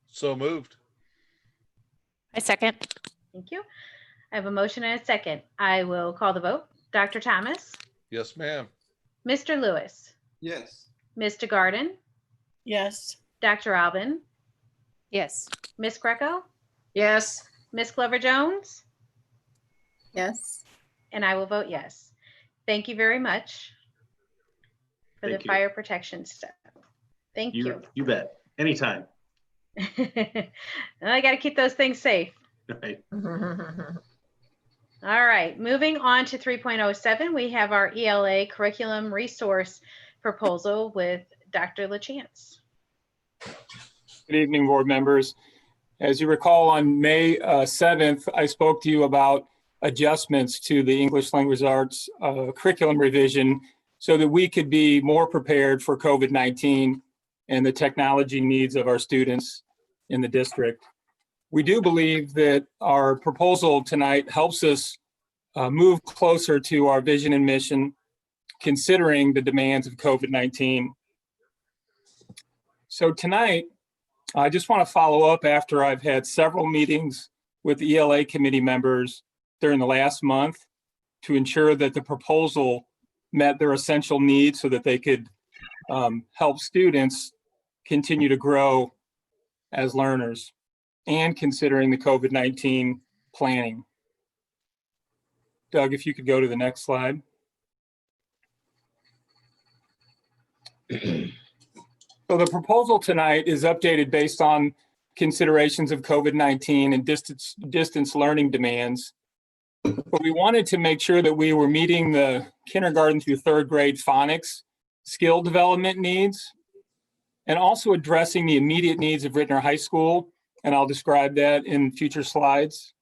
So moved. I second. Thank you. I have a motion and a second. I will call the vote. Dr. Thomas, Yes, ma'am. Mr. Lewis, Yes. Ms. DeGarden, Yes. Dr. Albin, Yes. Ms. Greco, Yes. Ms. Glover Jones, Yes. and I will vote yes. Thank you very much for Thank the you. fire protection stuff. Thank you. You bet. Anytime. I got to keep those things safe. Right. All right, moving on to 3.07, we have our ELA Curriculum Resource Proposal with Dr. LaChance. Good evening, board members. As you recall, on May 7th, I spoke to you about adjustments to the English Language Arts curriculum revision so that we could be more prepared for COVID-19 and the technology needs of our students in the district. We do believe that our proposal tonight helps us move closer to our vision and mission, considering the demands of COVID-19. So tonight, I just want to follow up after I've had several meetings with ELA committee members during the last month to ensure that the proposal met their essential needs so that they could help students continue to grow as learners, and considering the COVID-19 planning. Doug, if you could go to the next slide. So the proposal tonight is updated based on considerations of COVID-19 and distance learning demands. But we wanted to make sure that we were meeting the kindergarten through 3rd grade phonics skill development needs, and also addressing the immediate needs of Ritenour High School, and I'll describe that in future slides.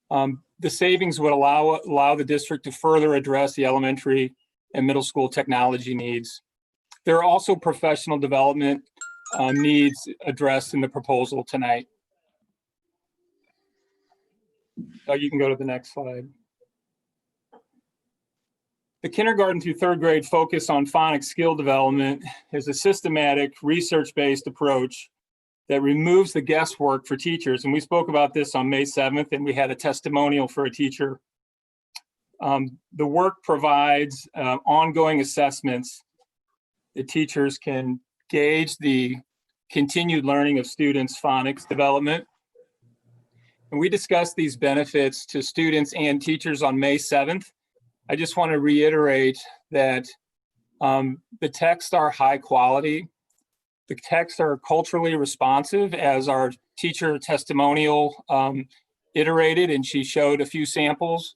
The savings would allow the district to further address the elementary and middle school technology needs. There are also professional development needs addressed in the proposal tonight. You can go to the next slide. The kindergarten through 3rd grade focus on phonics skill development is a systematic, research-based approach that removes the guesswork for teachers. And we spoke about this on May 7th, and we had a testimonial for a teacher. The work provides ongoing assessments that teachers can gauge the continued learning of students' phonics development. And we discussed these benefits to students and teachers on May 7th. I just want to reiterate that the texts are high quality. The texts are culturally responsive, as our teacher testimonial iterated, and she showed a few samples.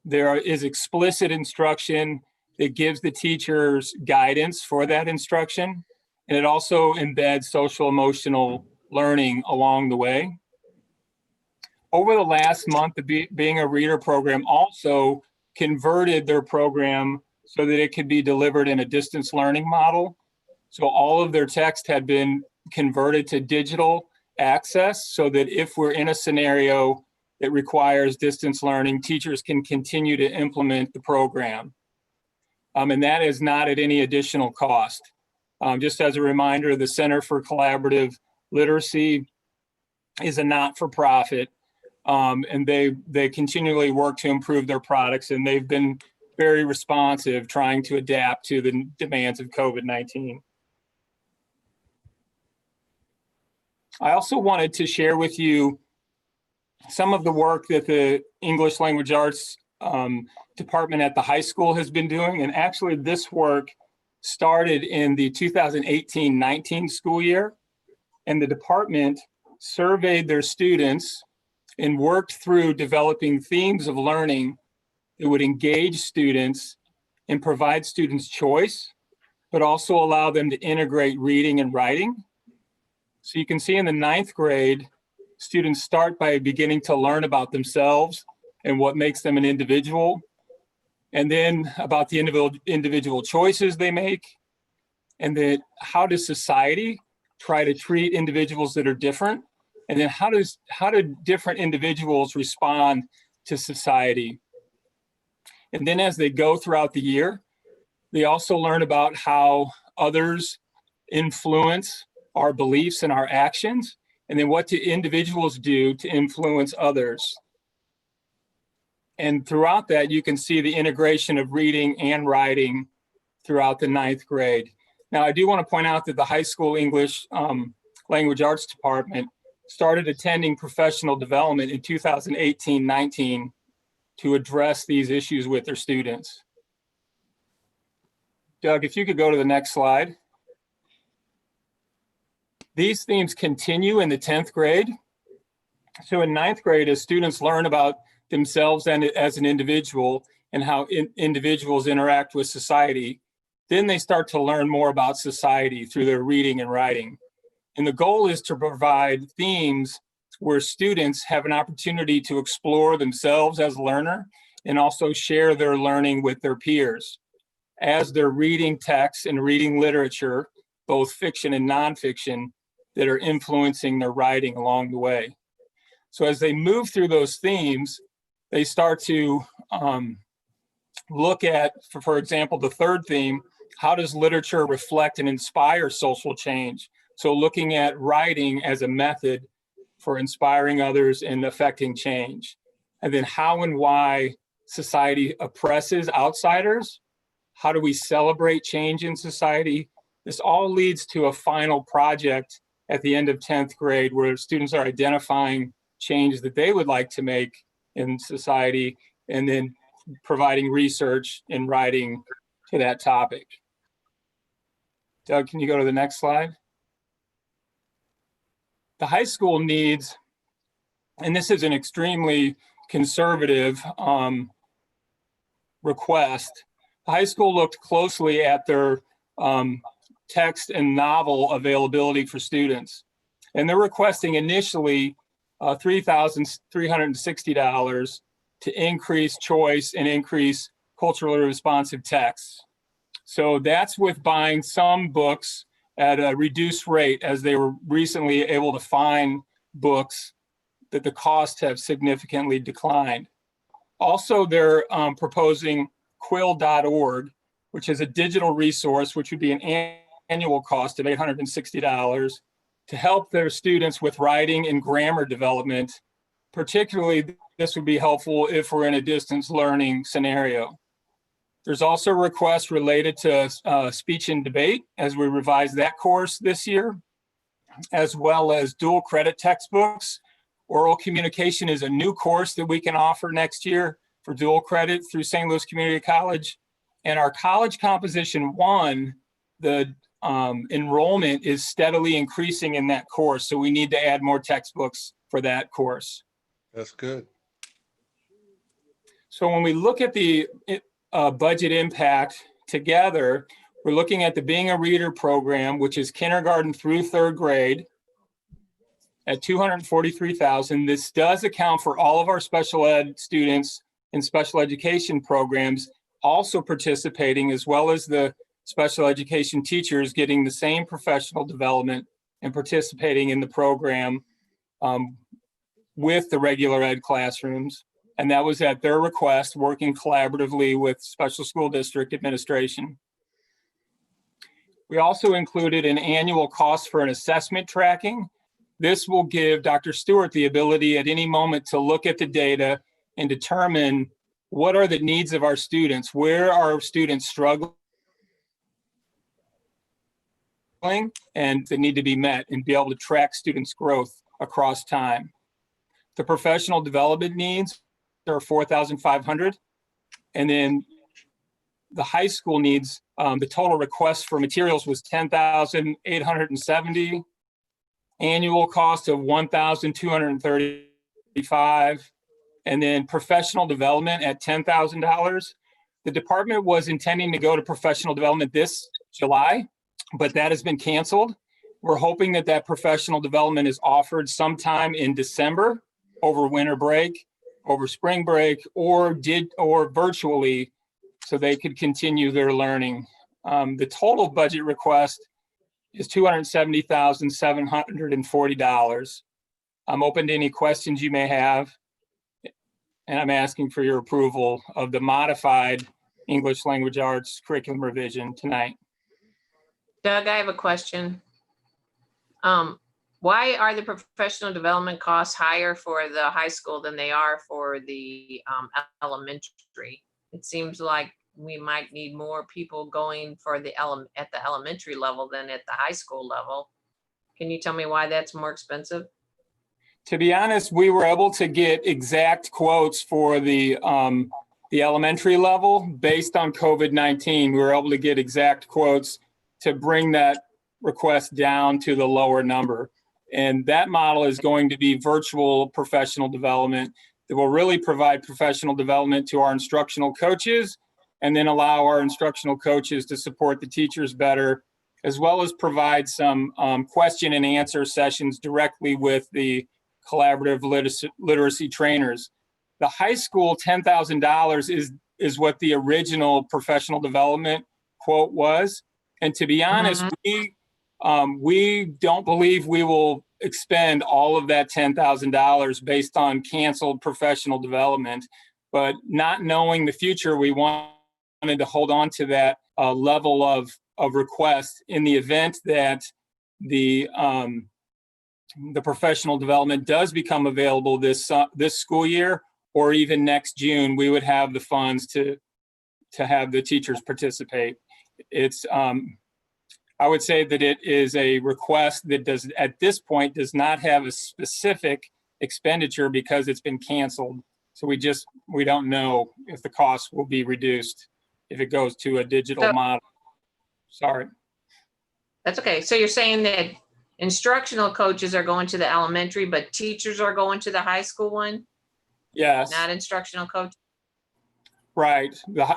There is explicit instruction that gives the teachers guidance for that instruction, and it also embeds social emotional learning along the way. Over the last month, the Being a Reader program also converted their program so that it could be delivered in a distance learning model. So all of their text had been converted to digital access so that if we're in a scenario that requires distance learning, teachers can continue to implement the program. And that is not at any additional cost. Just as a reminder, the Center for Collaborative Literacy is a not-for-profit, and they continually work to improve their products, and they've been very responsive trying to adapt to the demands of COVID-19. I also wanted to share with you some of the work that the English Language Arts department at the high school has been doing. And actually this work started in the 2018-19 school year. And the department surveyed their students and worked through developing themes of learning that would engage students and provide students choice, but also allow them to integrate reading and writing. So you can see in the 9th grade, students start by beginning to learn about themselves and what makes them an individual, and then about the individual choices they make, and then how does society try to treat individuals that are different, and then how do different individuals respond to society. And then as they go throughout the year, they also learn about how others influence our beliefs and our actions, and then what do individuals do to influence others. And throughout that, you can see the integration of reading and writing throughout the 9th grade. Now, I do want to point out that the high school English Language Arts department started attending professional development in 2018-19 to address these issues with their students. Doug, if you could go to the next slide. These themes continue in the 10th grade. So in 9th grade, as students learn about themselves and as an individual and how individuals interact with society, then they start to learn more about society through their reading and writing. And the goal is to provide themes where students have an opportunity to explore themselves as a learner and also share their learning with their peers. As they're reading texts and reading literature, both fiction and nonfiction, that are influencing their writing along the way. So as they move through those themes, they start to look at, for example, the 3rd theme, how does literature reflect and inspire social change? So looking at writing as a method for inspiring others and affecting change. And then how and why society oppresses outsiders. How do we celebrate change in society? This all leads to a final project at the end of 10th grade where students are identifying change that they would like to make in society and then providing research and writing to that topic. Doug, can you go to the next slide? The high school needs, and this is an extremely conservative request, the high school looked closely at their text and novel availability for students. And they're requesting initially $3,360 to increase choice and increase culturally responsive texts. So that's with buying some books at a reduced rate, as they were recently able to find books that the costs have significantly declined. Also, they're proposing quill.org, which is a digital resource, which would be an annual cost of $860 to help their students with writing and grammar development. Particularly, this would be helpful if we're in a distance learning scenario. There's also requests related to speech and debate as we revise that course this year, as well as dual credit textbooks. Oral communication is a new course that we can offer next year for dual credit through St. Louis Community College. And our College Composition 1, the enrollment is steadily increasing in that course. So we need to add more textbooks for that course. That's good. So when we look at the budget impact together, we're looking at the Being a Reader program, which is kindergarten through 3rd grade at $243,000. This does account for all of our special ed students in special education programs also participating, as well as the special education teachers getting the same professional development and participating in the program with the regular ed classrooms. And that was at their request, working collaboratively with special school district administration. We also included an annual cost for an assessment tracking This will give Dr. Stewart the ability at any moment to look at the data and determine what are the needs of our students, where are students struggling and that need to be met, and be able to track students' growth across time. The professional development needs are 4,500. And then the high school needs, the total request for materials was 10,870, annual cost of 1,235, and then professional development at $10,000. The department was intending to go to professional development this July, but that has been canceled. We're hoping that that professional development is offered sometime in December, over winter break, over spring break, or virtually, so they could continue their learning. The total budget request is $270,740. I'm open to any questions you may have, and I'm asking for your approval of the modified English Language Arts curriculum revision tonight. Doug, I have a question. Why are the professional development costs higher for the high school than they are for the elementary? It seems like we might need more people going for at the elementary level than at the high school level. Can you tell me why that's more expensive? To be honest, we were able to get exact quotes for the elementary level based on COVID-19. We were able to get exact quotes to bring that request down to the lower number. And that model is going to be virtual professional development that will really provide professional development to our instructional coaches, and then allow our instructional coaches to support the teachers better, as well as provide some question and answer sessions directly with the collaborative literacy trainers. The high school $10,000 is what the original professional development quote was. And to be honest, we don't believe we will expend all of that $10,000 based on canceled professional development, but not knowing the future, we wanted to hold on to that level of request in the event that the professional development does become available this school year, or even next June. We would have the funds to have the teachers participate. It's I would say that it is a request that at this point does not have a specific expenditure because it's been canceled. So we don't know if the cost will be reduced if it goes to a digital model. Sorry. That's okay. So you're saying that instructional coaches are going to the elementary, but teachers are going to the high school one? Yes. Not instructional coaches? Right.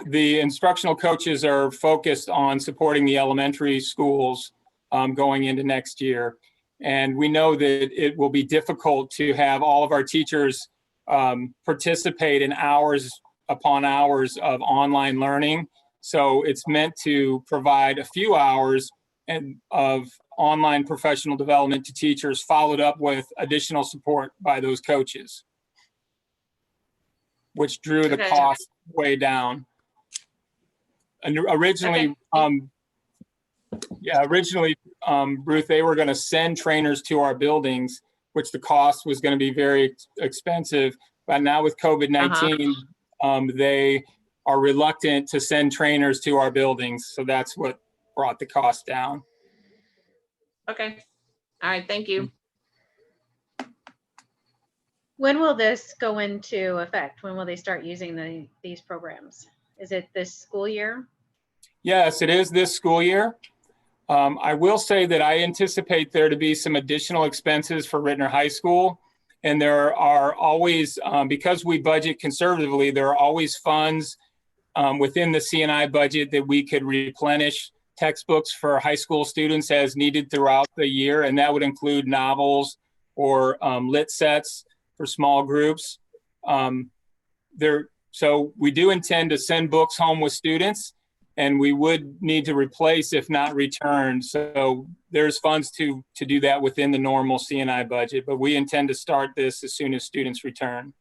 The instructional coaches are focused on supporting the elementary schools going into next year. And we know that it will be difficult to have all of our teachers participate in hours upon hours of online learning. So it's meant to provide a few hours of online professional development to teachers, followed up with additional support by those coaches, which drew the cost way down. And originally, Ruth, they were going to send trainers to our buildings, which the cost was going to be very expensive. But now with COVID-19, they are reluctant to send trainers to our buildings. So that's what brought the cost down. Okay. All right. Thank you. When will this go into effect? When will they start using these programs? Is it this school year? Yes, it is this school year. I will say that I anticipate there to be some additional expenses for Ritenour High School. And there are always, because we budget conservatively, there are always funds within the C&I budget that we could replenish textbooks for high school students as needed throughout the year. And that would include novels or lit sets for small groups. So we do intend to send books home with students, and we would need to replace, if not return. So there's funds to do that within the normal C&I budget, but we intend to start this as soon as students return.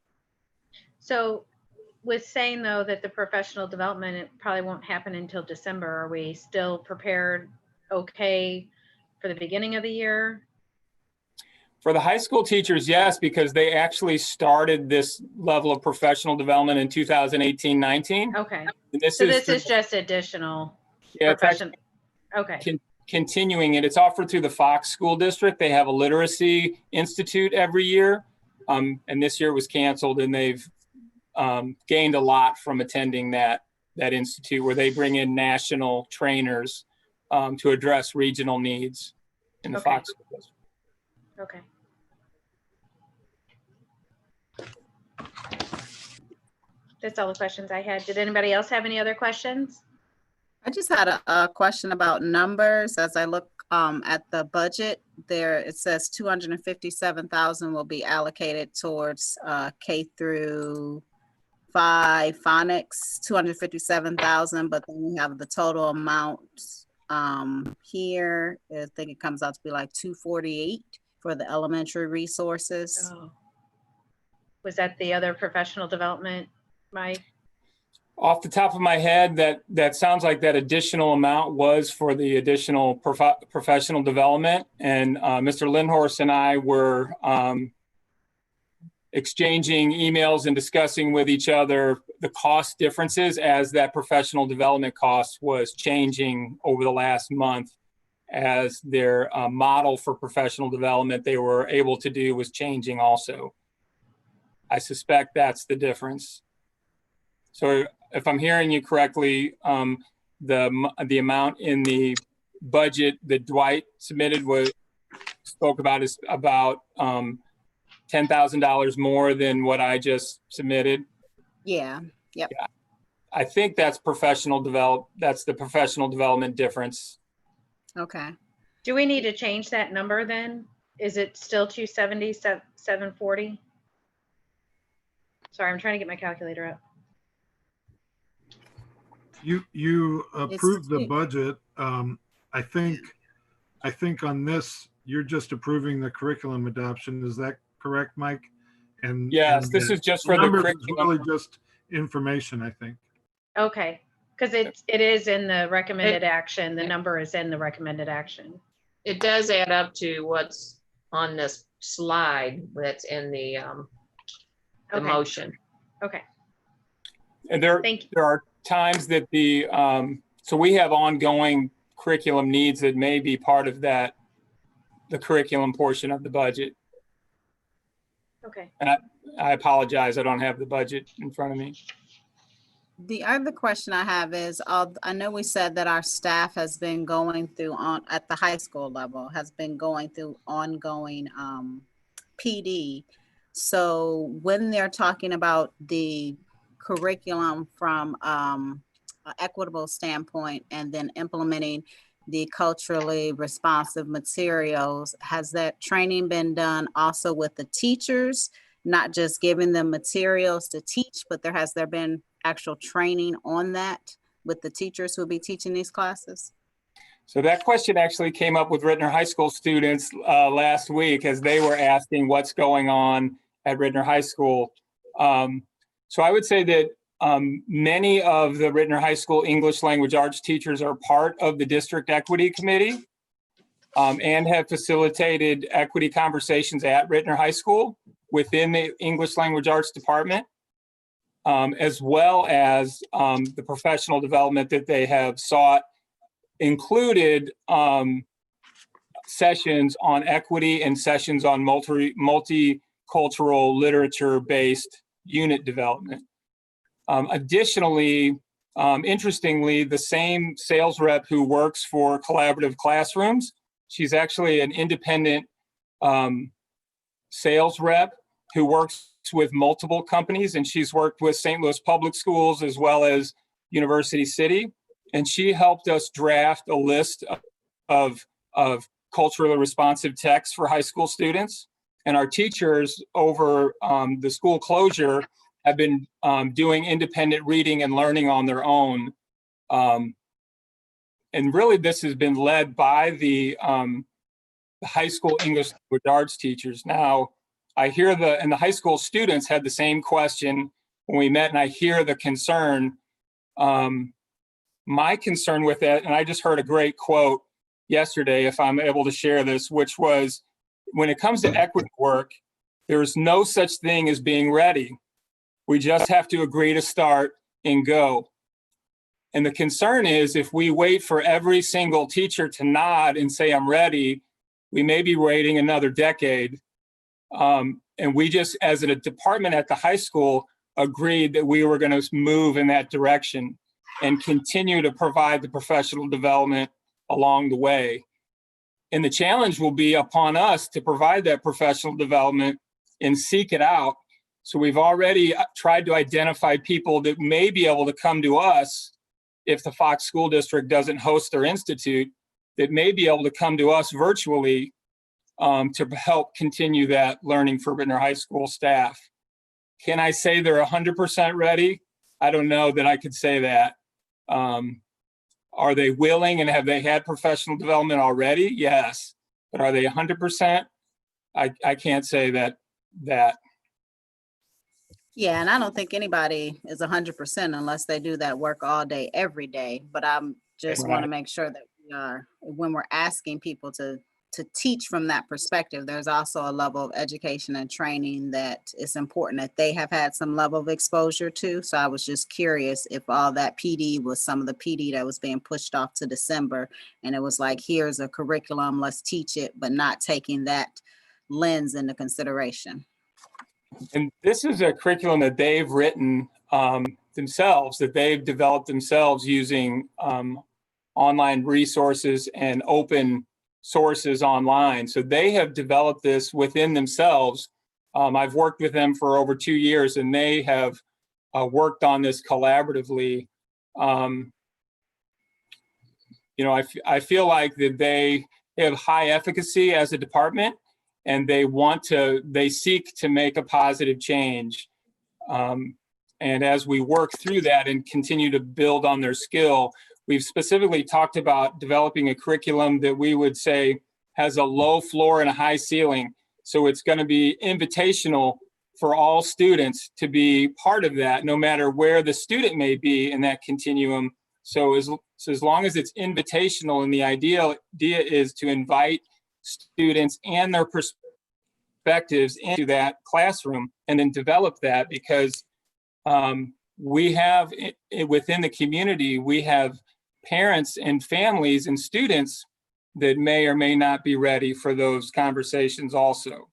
So with saying though that the professional development, it probably won't happen until December, are we still prepared okay for the beginning of the year? For the high school teachers, yes, because they actually started this level of professional development in 2018-19. Okay, This so is this through- is just additional yeah, it's profession. Okay, continuing it. It's offered through the Fox School District. They have a literacy institute every year. And this year was canceled, and they've gained a lot from attending that institute, where they bring in national trainers to address regional needs in the Okay. Fox School District. okay. That's all the questions I had. Did anybody else have any other questions? I just had a question about numbers. As I look at the budget there, it says 257,000 will be allocated towards K through 5 phonics, 257,000, but then we have the total amount here. I think it comes out to be like 248 for the elementary resources. Oh. Was that the other professional development, Mike? Off the top of my head, that sounds like that additional amount was for the additional professional development. And Mr. Lindhorst and I were exchanging emails and discussing with each other the cost differences as that professional development cost was changing over the last month, as their model for professional development they were able to do was changing also. I suspect that's the difference. So if I'm hearing you correctly, the amount in the budget that Dwight submitted spoke about is about $10,000 more than what I just submitted. Yeah. Yep. Yeah. I think that's that's the professional development difference. Okay. Do we need to change that number then? Is it still 270, 740? Sorry, I'm trying to get my calculator up. You approved the budget. I think on this, you're just approving the curriculum adoption. Is that correct, Mike? And yes, this is just for the curriculum. Really just information, I think. Okay, because it is in the recommended action. The number is in the recommended action. It does add up to what's on this slide that's in the Okay. motion. Okay. And there are times that so we have ongoing curriculum needs that may be part of the curriculum portion of the budget. Okay. And I apologize, I don't have the budget in front of me. The other question I have is, I know we said that our staff has been going through at the high school level, has been going through ongoing PD. So when they're talking about the curriculum from an equitable standpoint and then implementing the culturally responsive materials, has that training been done also with the teachers, not just giving them materials to teach, but has there been actual training on that with the teachers who will be teaching these classes? So that question actually came up with Ritenour High School students last week as they were asking what's going on at Ritenour High School. So I would say that many of the Ritenour High School English Language Arts teachers are part of the District Equity Committee and have facilitated equity conversations at Ritenour High School within the English Language Arts Department, as well as the professional development that they have sought included sessions on equity and sessions on multicultural literature-based unit development. Additionally, interestingly, the same sales rep who works for Collaborative Classrooms, she's actually an independent sales rep who works with multiple companies, and she's worked with St. Louis Public Schools as well as University City. And she helped us draft a list of culturally responsive texts for high school students. And our teachers over the school closure have been doing independent reading and learning on their own. And really this has been led by the high school English language arts teachers. Now, I hear and the high school students had the same question when we met, and I hear the concern. My concern with it, and I just heard a great quote yesterday, if I'm able to share this, which was, when it comes to equity work, there's no such thing as being ready. We just have to agree to start and go. And the concern is if we wait for every single teacher to nod and say, I'm ready, we may be waiting another decade. And we just, as a department at the high school, agreed that we were going to move in that direction and continue to provide the professional development along the way. And the challenge will be upon us to provide that professional development and seek it out. So we've already tried to identify people that may be able to come to us if the Fox School District doesn't host their institute, that may be able to come to us virtually to help continue that learning for Ritenour High School staff. Can I say they're 100% ready? I don't know that I could say that. Are they willing and have they had professional development already? Yes. But are they 100%? I can't say that. Yeah, and I don't think anybody is 100% unless they do that work all day, every day. But I'm just want to make sure that we are, when we're asking people to teach from that perspective, there's also a level of education and training that is important that they have had some level of exposure to. So I was just curious if all that PD was some of the PD that was being pushed off to December, and it was like, here's a curriculum, let's teach it, but not taking that lens into consideration. And this is a curriculum that they've written themselves, that they've developed themselves using online resources and open sources online. So they have developed this within themselves. I've worked with them for over 2 years, and they have worked on this collaboratively. I feel like that they have high efficacy as a department, and they seek to make a positive change. And as we work through that and continue to build on their skill, we've specifically talked about developing a curriculum that we would say has a low floor and a high ceiling. So it's going to be invitational for all students to be part of that, no matter where the student may be in that continuum. So as long as it's invitational, and the idea is to invite students and their perspectives into that classroom and then develop that, because we have within the community, we have parents and families and students that may or may not be ready for those conversations also.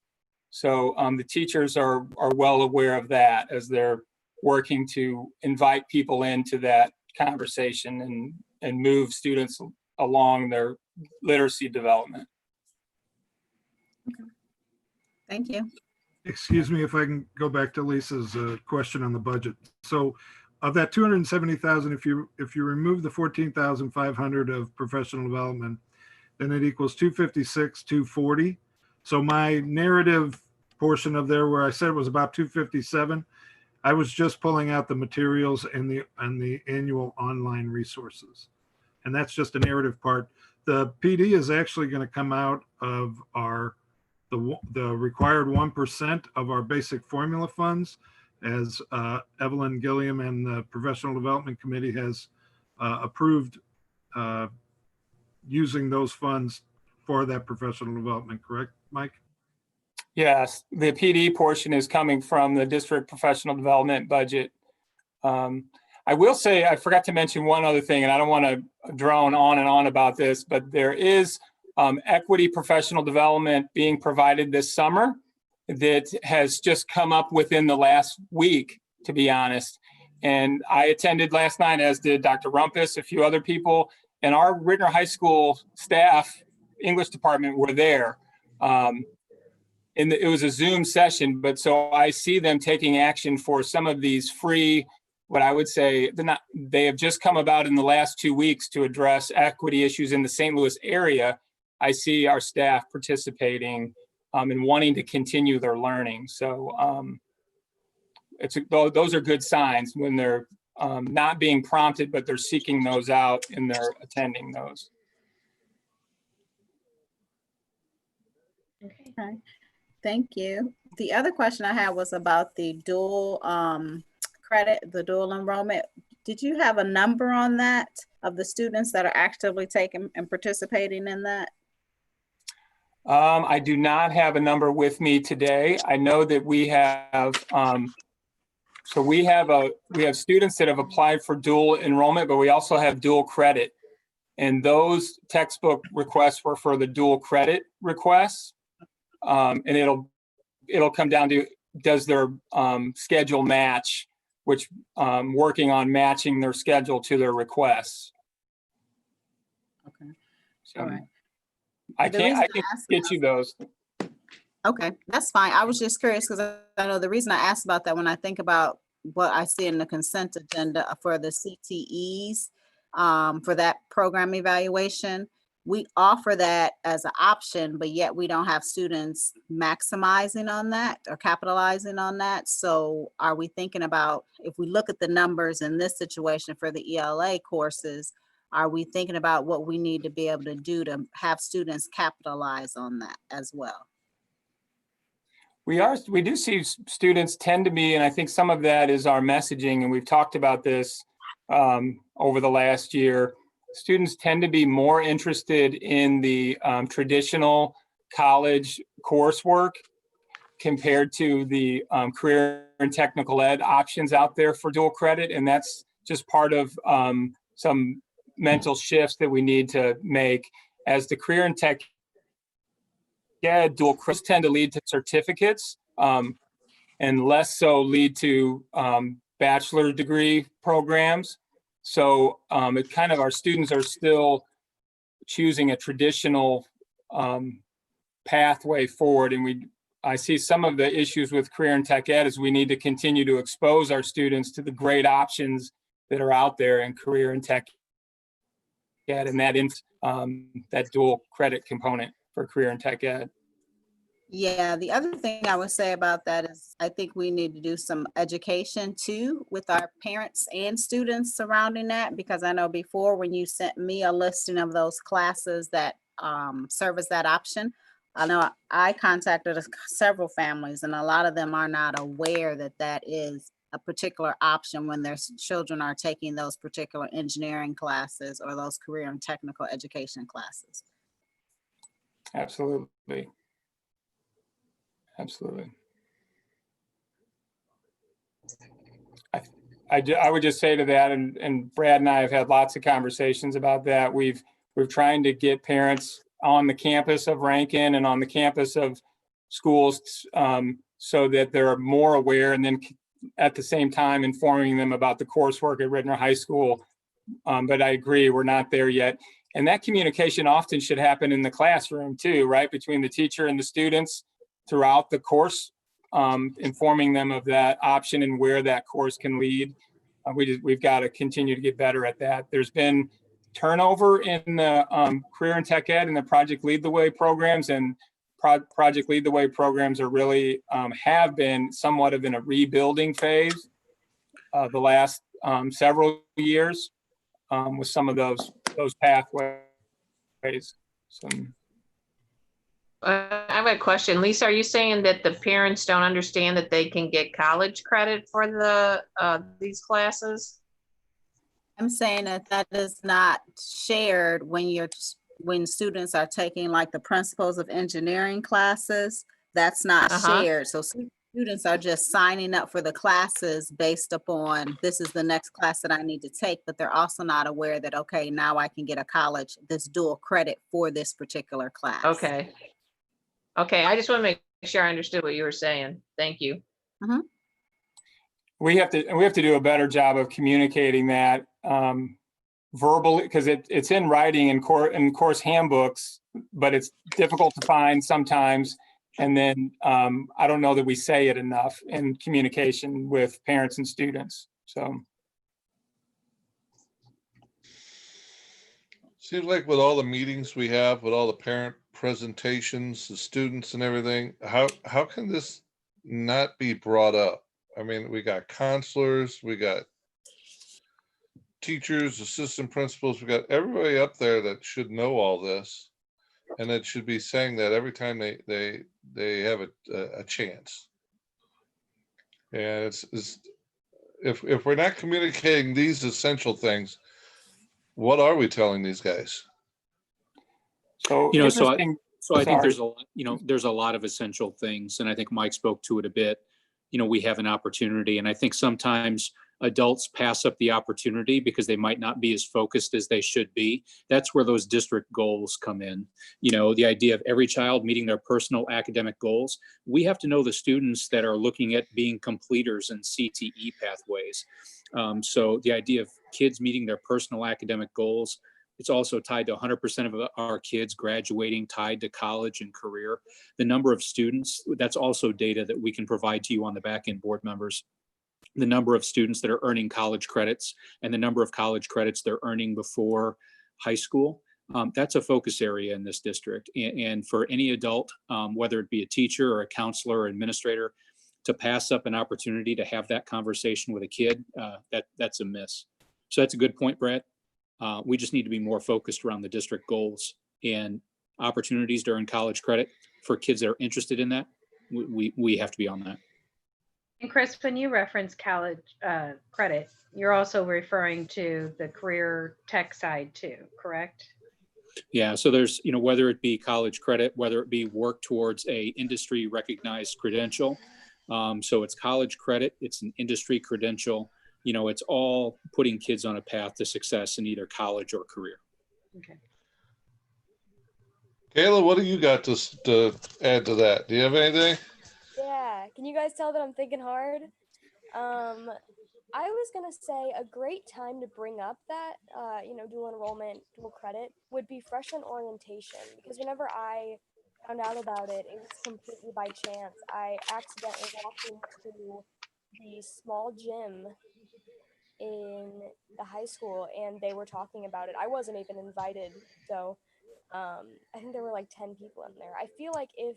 So the teachers are well aware of that as they're working to invite people into that conversation and move students along their literacy development. Okay. Thank you. Excuse me if I can go back to Lisa's question on the budget. So of that 270,000, if you remove the 14,500 of professional development, then it equals 256, 240. So my narrative portion of there where I said it was about 257, I was just pulling out the materials and the annual online resources. And that's just a narrative part. The PD is actually going to come out of the required 1% of our basic formula funds, as Evelyn Gilliam and the Professional Development Committee has approved using those funds for that professional development, correct, Mike? Yes, the PD portion is coming from the district professional development budget. I will say, I forgot to mention one other thing, and I don't want to drone on and on about this, but there is equity professional development being provided this summer that has just come up within the last week, to be honest. And I attended last night, as did Dr. Rumpus, a few other people, and our Ritenour High School staff, English department, were there. And it was a Zoom session, but so I see them taking action for some of these free, what I would say, they have just come about in the last 2 weeks to address equity issues in the St. Louis area. I see our staff participating and wanting to continue their learning. So those are good signs when they're not being prompted, but they're seeking those out and they're attending those. Okay. Thank you. The other question I had was about the dual credit, the dual enrollment. Did you have a number on that of the students that are actively taking and participating in that? I do not have a number with me today. I know that we have, so we have students that have applied for dual enrollment, but we also have dual credit. And those textbook requests were for the dual credit requests. And it'll come down to, does their schedule match, which working on matching their schedule to their requests. Okay. So All right. I can get you those. Okay, that's fine. I was just curious because I know the reason I asked about that, when I think about what I see in the consent agenda for the CTEs, for that program evaluation, we offer that as an option, but yet we don't have students maximizing on that or capitalizing on that. So are we thinking about, if we look at the numbers in this situation for the ELA courses, are we thinking about what we need to be able to do to have students capitalize on that as well? We do see students tend to be, and I think some of that is our messaging, and we've talked about this over the last year. Students tend to be more interested in the traditional college coursework compared to the career and technical ed options out there for dual credit. And that's just part of some mental shifts that we need to make. As the career and tech ed dual credits tend to lead to certificates and less so lead to bachelor degree programs. So it kind of, our students are still choosing a traditional pathway forward. And I see some of the issues with career and tech ed is we need to continue to expose our students to the great options that are out there in career and tech ed, and that dual credit component for career and tech ed. Yeah, the other thing I would say about that is I think we need to do some education too with our parents and students surrounding that, because I know before when you sent me a listing of those classes that service that option, I know I contacted several families and a lot of them are not aware that that is a particular option when their children are taking those particular engineering classes or those career and technical education classes. Absolutely. Absolutely. I would just say to that, and Brad and I have had lots of conversations about that. We're trying to get parents on the campus of Rankin and on the campus of schools so that they're more aware, and then at the same time informing them about the coursework at Ritenour High School. But I agree, we're not there yet. And that communication often should happen in the classroom too, right? Between the teacher and the students throughout the course, informing them of that option and where that course can lead. We've got to continue to get better at that. There's been turnover in the career and tech ed and the Project Lead the Way programs, and Project Lead the Way programs are really have been somewhat of in a rebuilding phase the last several years with some of those pathways. I have a question. Lisa, are you saying that the parents don't understand that they can get college credit for these classes? I'm saying that is not shared when students are taking like the principles of engineering classes. That's not shared. So students are just signing up for the classes based upon this is the next class that I need to take, but they're also not aware that, okay, now I can get this dual credit for this particular class. Okay. Okay, I just want to make sure I understood what you were saying. Thank you. We have to do a better job of communicating that verbally, because it's in writing in course handbooks, but it's difficult to find sometimes. And then I don't know that we say it enough in communication with parents and students. So. Seems like with all the meetings we have, with all the parent presentations, the students and everything, how can this not be brought up? I mean, we got counselors, we got teachers, assistant principals, we got everybody up there that should know all this, and that should be saying that every time they have a chance. And it's if we're not communicating these essential things, what are we telling these guys? So, So I think there's a lot, there's a lot of essential things, and I think Mike spoke to it a bit. We have an opportunity, and I think sometimes adults pass up the opportunity because they might not be as focused as they should be. That's where those district goals come in. The idea of every child meeting their personal academic goals. We have to know the students that are looking at being completers in CTE pathways. So the idea of kids meeting their personal academic goals, it's also tied to 100% of our kids graduating, tied to college and career. The number of students, that's also data that we can provide to you on the back end, board members. The number of students that are earning college credits and the number of college credits they're earning before high school. That's a focus area in this district. And for any adult, whether it be a teacher or a counselor or administrator, to pass up an opportunity to have that conversation with a kid, that's a miss. So that's a good point, Brad. We just need to be more focused around the district goals and opportunities to earn college credit for kids that are interested in that. We have to be on that. And Chris, when you reference college credit, you're also referring to the career tech side too, correct? Yeah, so there's, whether it be college credit, whether it be work towards a industry recognized credential. So it's college credit, it's an industry credential, it's all putting kids on a path to success in either college or career. Okay. Kayla, what do you got to add to that? Do you have anything? Yeah, can you guys tell that I'm thinking hard? I was gonna say a great time to bring up that, dual enrollment, dual credit would be freshman orientation, because whenever I found out about it, it was completely by chance. I accidentally walked into the small gym in the high school and they were talking about it. I wasn't even invited, so I think there were like 10 people in there. I feel like if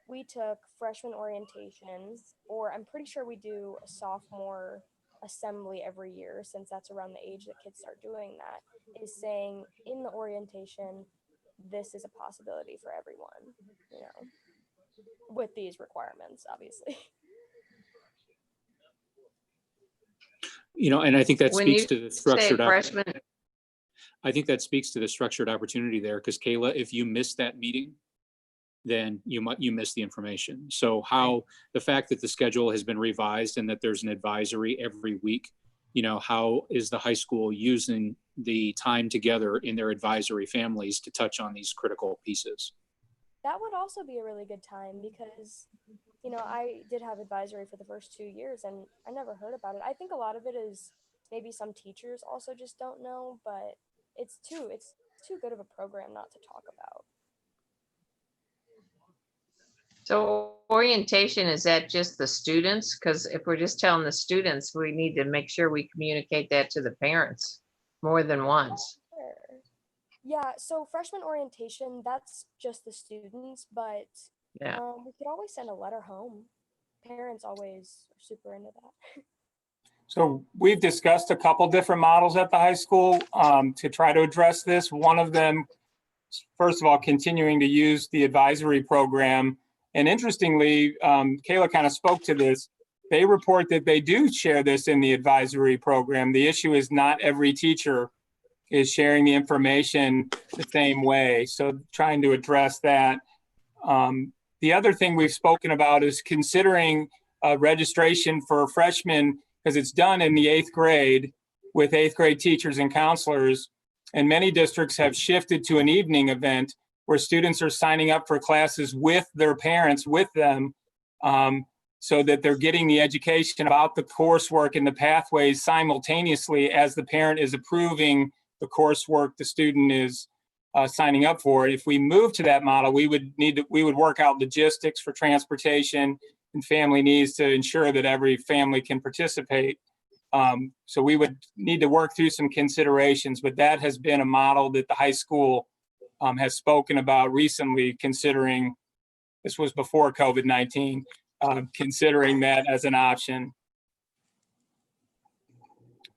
we took freshman orientations, or I'm pretty sure we do a sophomore assembly every year, since that's around the age that kids start doing that, is saying in the orientation, this is a possibility for everyone, with these requirements, obviously. And I think that When speaks you to the say structured freshman, I think that speaks to the structured opportunity there, because Kayla, if you miss that meeting, then you miss the information. So the fact that the schedule has been revised and that there's an advisory every week, how is the high school using the time together in their advisory families to touch on these critical pieces? That would also be a really good time, because I did have advisory for the first 2 years and I never heard about it. I think a lot of it is maybe some teachers also just don't know, but it's too good of a program not to talk about. so orientation, is that just the students? Because if we're just telling the students, we need to make sure we communicate that to the parents more than once. Sure. Yeah, so freshman orientation, that's just the students, but Yeah. we could always send a letter home. Parents always are super into that. So we've discussed a couple different models at the high school to try to address this. One of them, first of all, continuing to use the advisory program. And interestingly, Kayla kind of spoke to this. They report that they do share this in the advisory program. The issue is not every teacher is sharing the information the same way. So trying to address that. The other thing we've spoken about is considering registration for freshmen, because it's done in the 8th grade with 8th grade teachers and counselors. And many districts have shifted to an evening event where students are signing up for classes with their parents with them, so that they're getting the education about the coursework and the pathways simultaneously as the parent is approving the coursework the student is signing up for. If we move to that model, we would work out logistics for transportation and family needs to ensure that every family can participate. So we would need to work through some considerations, but that has been a model that the high school has spoken about recently, considering, this was before COVID-19, considering that as an option.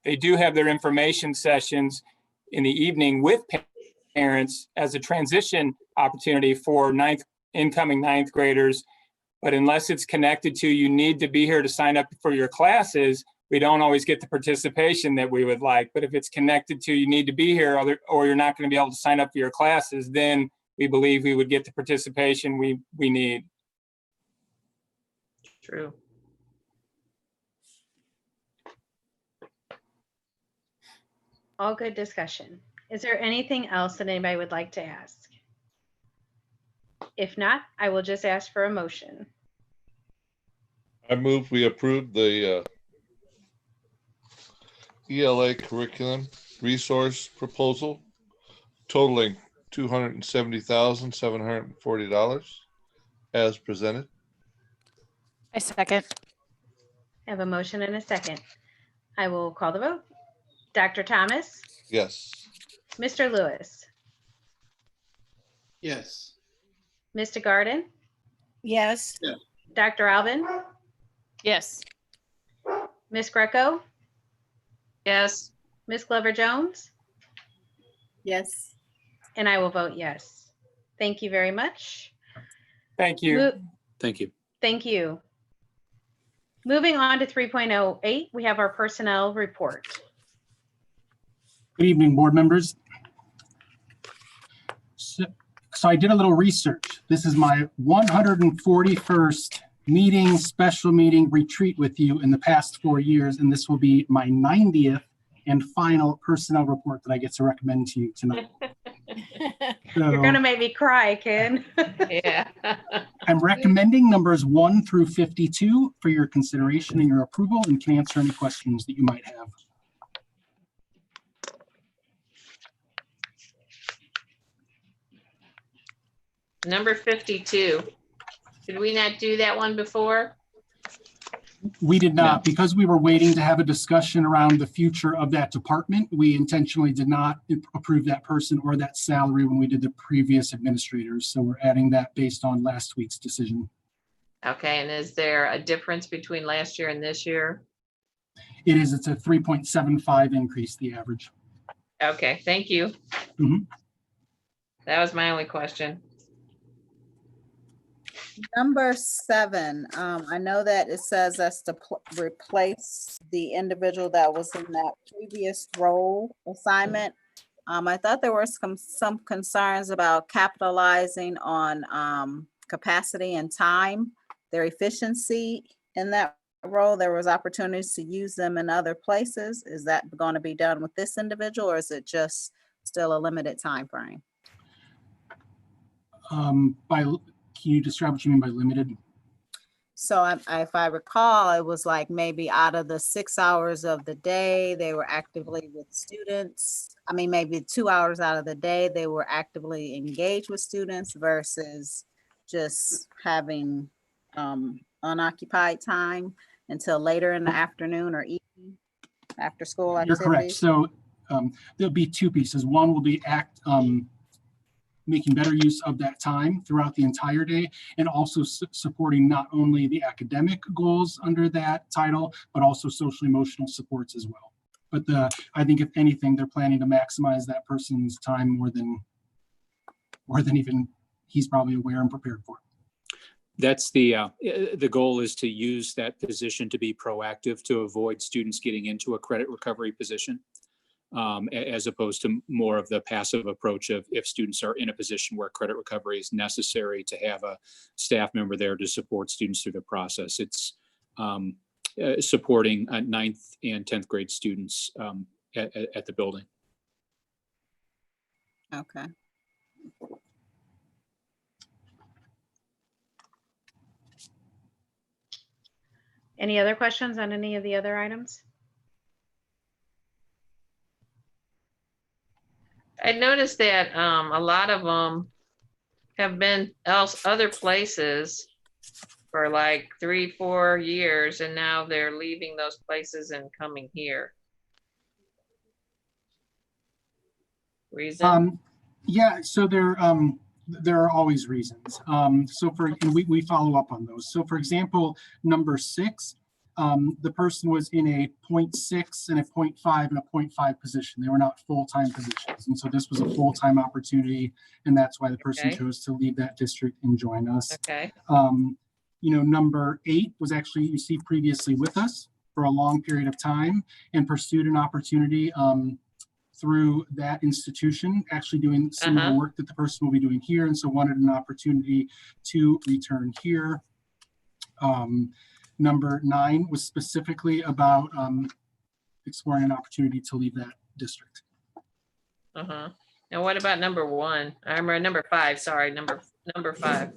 They do have their information sessions in the evening with parents as a transition opportunity for incoming ninth graders. But unless it's connected to, you need to be here to sign up for your classes, we don't always get the participation that we would like. But if it's connected to, you need to be here or you're not going to be able to sign up for your classes, then we believe we would get the participation we need. True. All good discussion. Is there anything else that anybody would like to ask? If not, I will just ask for a motion. I move we approve the ELA curriculum resource proposal totaling $270,740 as presented. I second. I have a motion and a second. I will call the vote. Dr. Thomas, Yes. Mr. Lewis, Yes. Mr. Garden, Yes. Dr. Alvin, Yes. Ms. Greco, Yes. Ms. Glover Jones, Yes. and I will vote yes. Thank you very much. Thank you. Mo- Thank you. Thank you. Moving on to 3.08, we have our personnel report. Good evening, board members. So I did a little research. This is my 141st meeting, special meeting, retreat with you in the past 4 years, and this will be my 90th and final personnel report that I get to recommend to you tonight. You're gonna make me cry, Ken. Yeah. I'm recommending numbers 1 through 52 for your consideration and your approval, and can answer any questions that you might have. Number 52. Did we not do that one before? We did not, because we were waiting to have a discussion around the future of that department. We intentionally did not approve that person or that salary when we did the previous administrators. So we're adding that based on last week's decision. Okay, and is there a difference between last year and this year? It is, it's a 3.75 increase, the average. Okay, thank you. Mhm. That was my only question. Number 7, I know that it says us to replace the individual that was in that previous role assignment. I thought there were some concerns about capitalizing on capacity and time, their efficiency in that role. There was opportunities to use them in other places. Is that going to be done with this individual, or is it just still a limited time frame? Can you describe what you mean by limited? So if I recall, it was like maybe out of the 6 hours of the day, they were actively with students. I mean, maybe 2 hours out of the day, they were actively engaged with students versus just having unoccupied time until later in the afternoon or evening after school activities. You're correct. So there'll be 2 pieces. One will be making better use of that time throughout the entire day, and also supporting not only the academic goals under that title, but also social emotional supports as well. But I think if anything, they're planning to maximize that person's time more than even he's probably aware and prepared for. That's the goal, is to use that position to be proactive to avoid students getting into a credit recovery position, as opposed to more of the passive approach of if students are in a position where credit recovery is necessary, to have a staff member there to support students through the process. It's supporting 9th and 10th grade students at the building. Okay. Any other questions on any of the other items? I noticed that a lot of them have been other places for like 3-4 years, and now they're leaving those places and coming here. Reason? Yeah, so there are always reasons. And we follow up on those. So for example, number 6, the person was in a 0.6 and a 0.5 and a 0.5 position. They were not full-time positions. And so this was a full-time opportunity, and that's why the person chose to leave that district and join us. Okay. Number 8 was actually, you see, previously with us for a long period of time and pursued an opportunity through that institution, actually doing similar work that the person will be doing here, and so wanted an opportunity to return here. Number 9 was specifically about exploring an opportunity to leave that district. And what about number 1? I remember number 5. Sorry, number 5.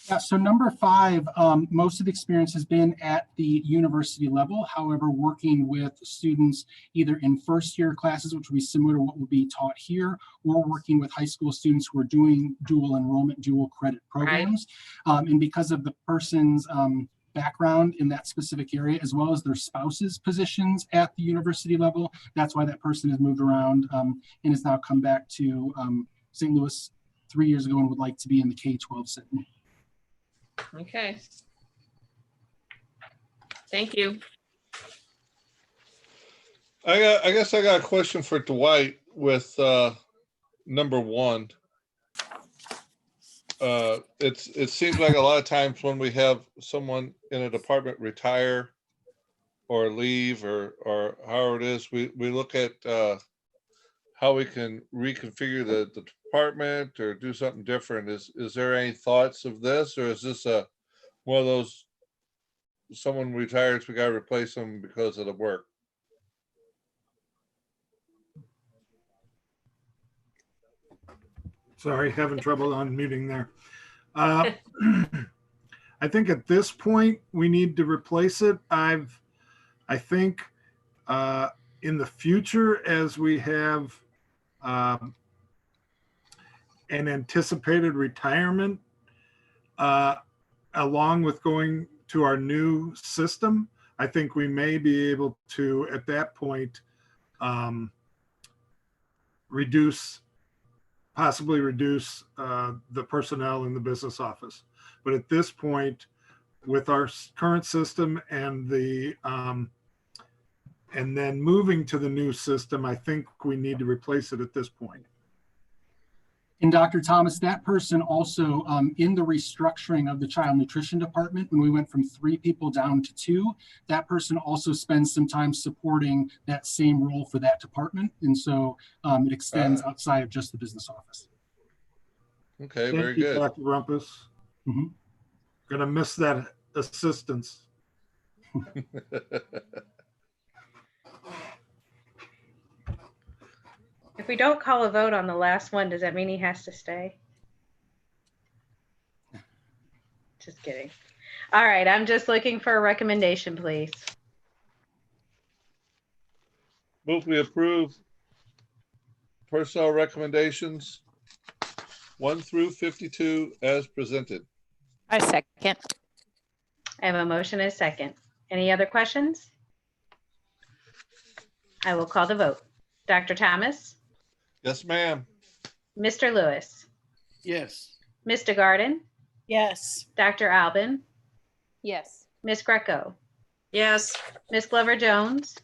Yeah, so number 5, most of the experience has been at the university level. However, working with students either in first year classes, which will be similar to what will be taught here, or working with high school students who are doing dual enrollment, dual credit programs. And because of the person's background in that specific area, as well as their spouse's positions at the university level, that's why that person has moved around and has now come back to St. Louis 3 years ago and would like to be in the K-12 setting. Okay. Thank you. I guess I got a question for Dwight with number 1. It seems like a lot of times when we have someone in a department retire or leave or however it is, we look at how we can reconfigure the department or do something different. Is there any thoughts of this, or is this one of those, someone retires, we got to replace them because of the work? Sorry, having trouble unmuting there. I think at this point we need to replace it. I think in the future, as we have an anticipated retirement, along with going to our new system, I think we may be able to, at that point, possibly reduce the personnel in the business office. But at this point, with our current system and and then moving to the new system, I think we need to replace it at this point. And Dr. Thomas, that person also in the restructuring of the child nutrition department, when we went from 3 people down to 2, that person also spends some time supporting that same role for that department. And so it extends outside of just the business office. Okay, very good. Dr. Rumpus. Gonna miss that assistance. If we don't call a vote on the last one, does that mean he has to stay? Just kidding. All right, I'm just looking for a recommendation, please. Move we approve personnel recommendations 1 through 52 as presented. I second. I have a motion and a second. Any other questions? I will call the vote. Dr. Thomas? Yes, ma'am. Mr. Lewis? Yes. Mr. Garden? Yes. Dr. Albin? Yes. Ms. Greco? Yes. Ms. Glover Jones?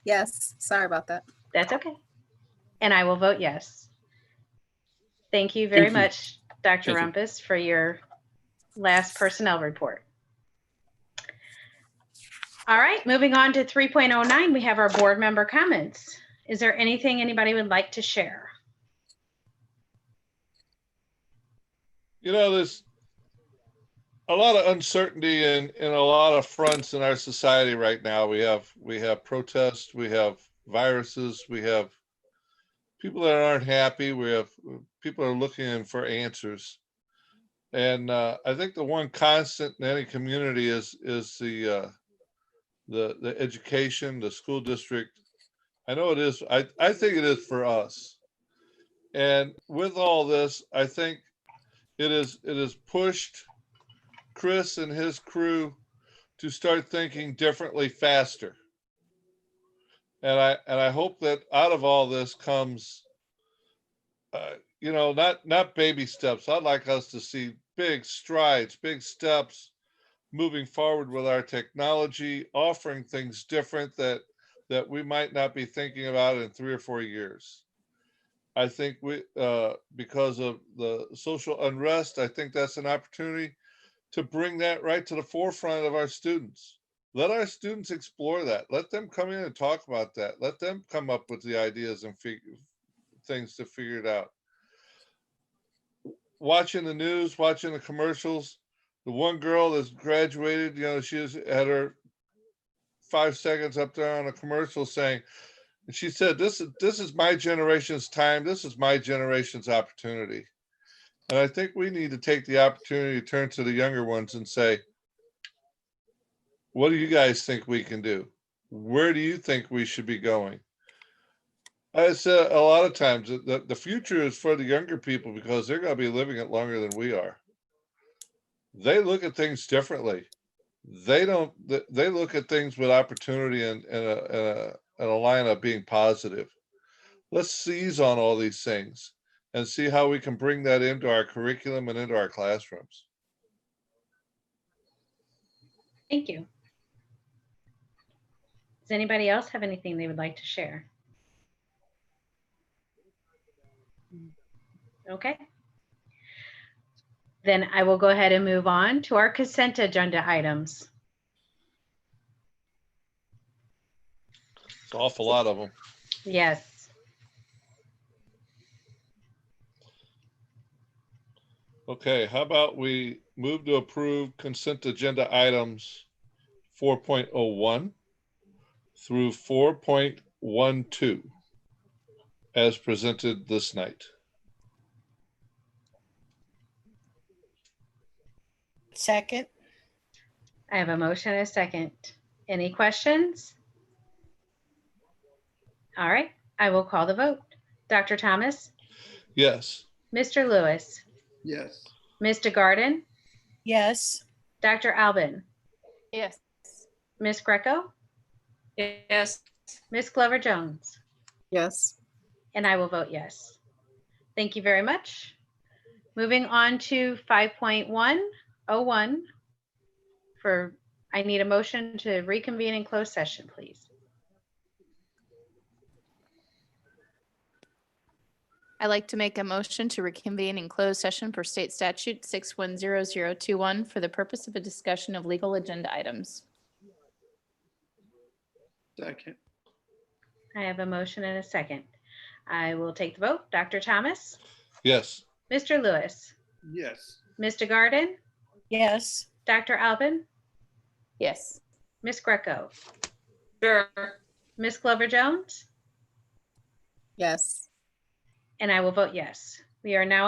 Yes, sorry about that. That's okay. And I will vote yes. Thank you very much, Dr. Rumpus, for your last personnel report. All right, moving on to 3.09, we have our board member comments. Is there anything anybody would like to share? You know, there's a lot of uncertainty in a lot of fronts in our society right now. We have protests, we have viruses, we have people that aren't happy, we have people are looking for answers. And I think the one constant in any community is the education, the school district. I know it is. I think it is for us. And with all this, I think it is pushed Chris and his crew to start thinking differently faster. And I hope that out of all this comes, you know, not baby steps. I'd like us to see big strides, big steps moving forward with our technology, offering things different that we might not be thinking about in 3 or 4 years. I think because of the social unrest, I think that's an opportunity to bring that right to the forefront of our students. Let our students explore that. Let them come in and talk about that. Let them come up with the ideas and things to figure it out. Watching the news, watching the commercials, the one girl that's graduated, you know, she had her 5 seconds up there on a commercial saying, and she said, this is my generation's time. This is my generation's opportunity. And I think we need to take the opportunity to turn to the younger ones and say, what do you guys think we can do? Where do you think we should be going? I said a lot of times that the future is for the younger people because they're going to be living it longer than we are. They look at things differently. They look at things with opportunity and a line of being positive. Let's seize on all these things and see how we can bring that into our curriculum and into our classrooms. Thank you. Does anybody else have anything they would like to share? Okay. Then I will go ahead and move on to our consent agenda items. It's an awful lot of them. Yes. Okay, how about we move to approve consent agenda items 4.01 through 4.12 as presented this night. Second. I have a motion and a second. Any questions? All right, I will call the vote. Dr. Thomas? Yes. Mr. Lewis? Yes. Mr. Garden? Yes. Dr. Albin? Yes. Ms. Greco? Yes. Ms. Glover Jones? Yes. And I will vote yes. Thank you very much. Moving on to 5.101 I need a motion to reconvene in closed session, please. I'd like to make a motion to reconvene in closed session per state statute 610021 for the purpose of a discussion of legal agenda items. Second. I have a motion and a second. I will take the vote. Dr. Thomas? Yes. Mr. Lewis? Yes. Mr. Garden? Yes. Dr. Albin? Yes. Ms. Greco? Sure. Ms. Glover Jones? Yes. And I will vote yes. We are now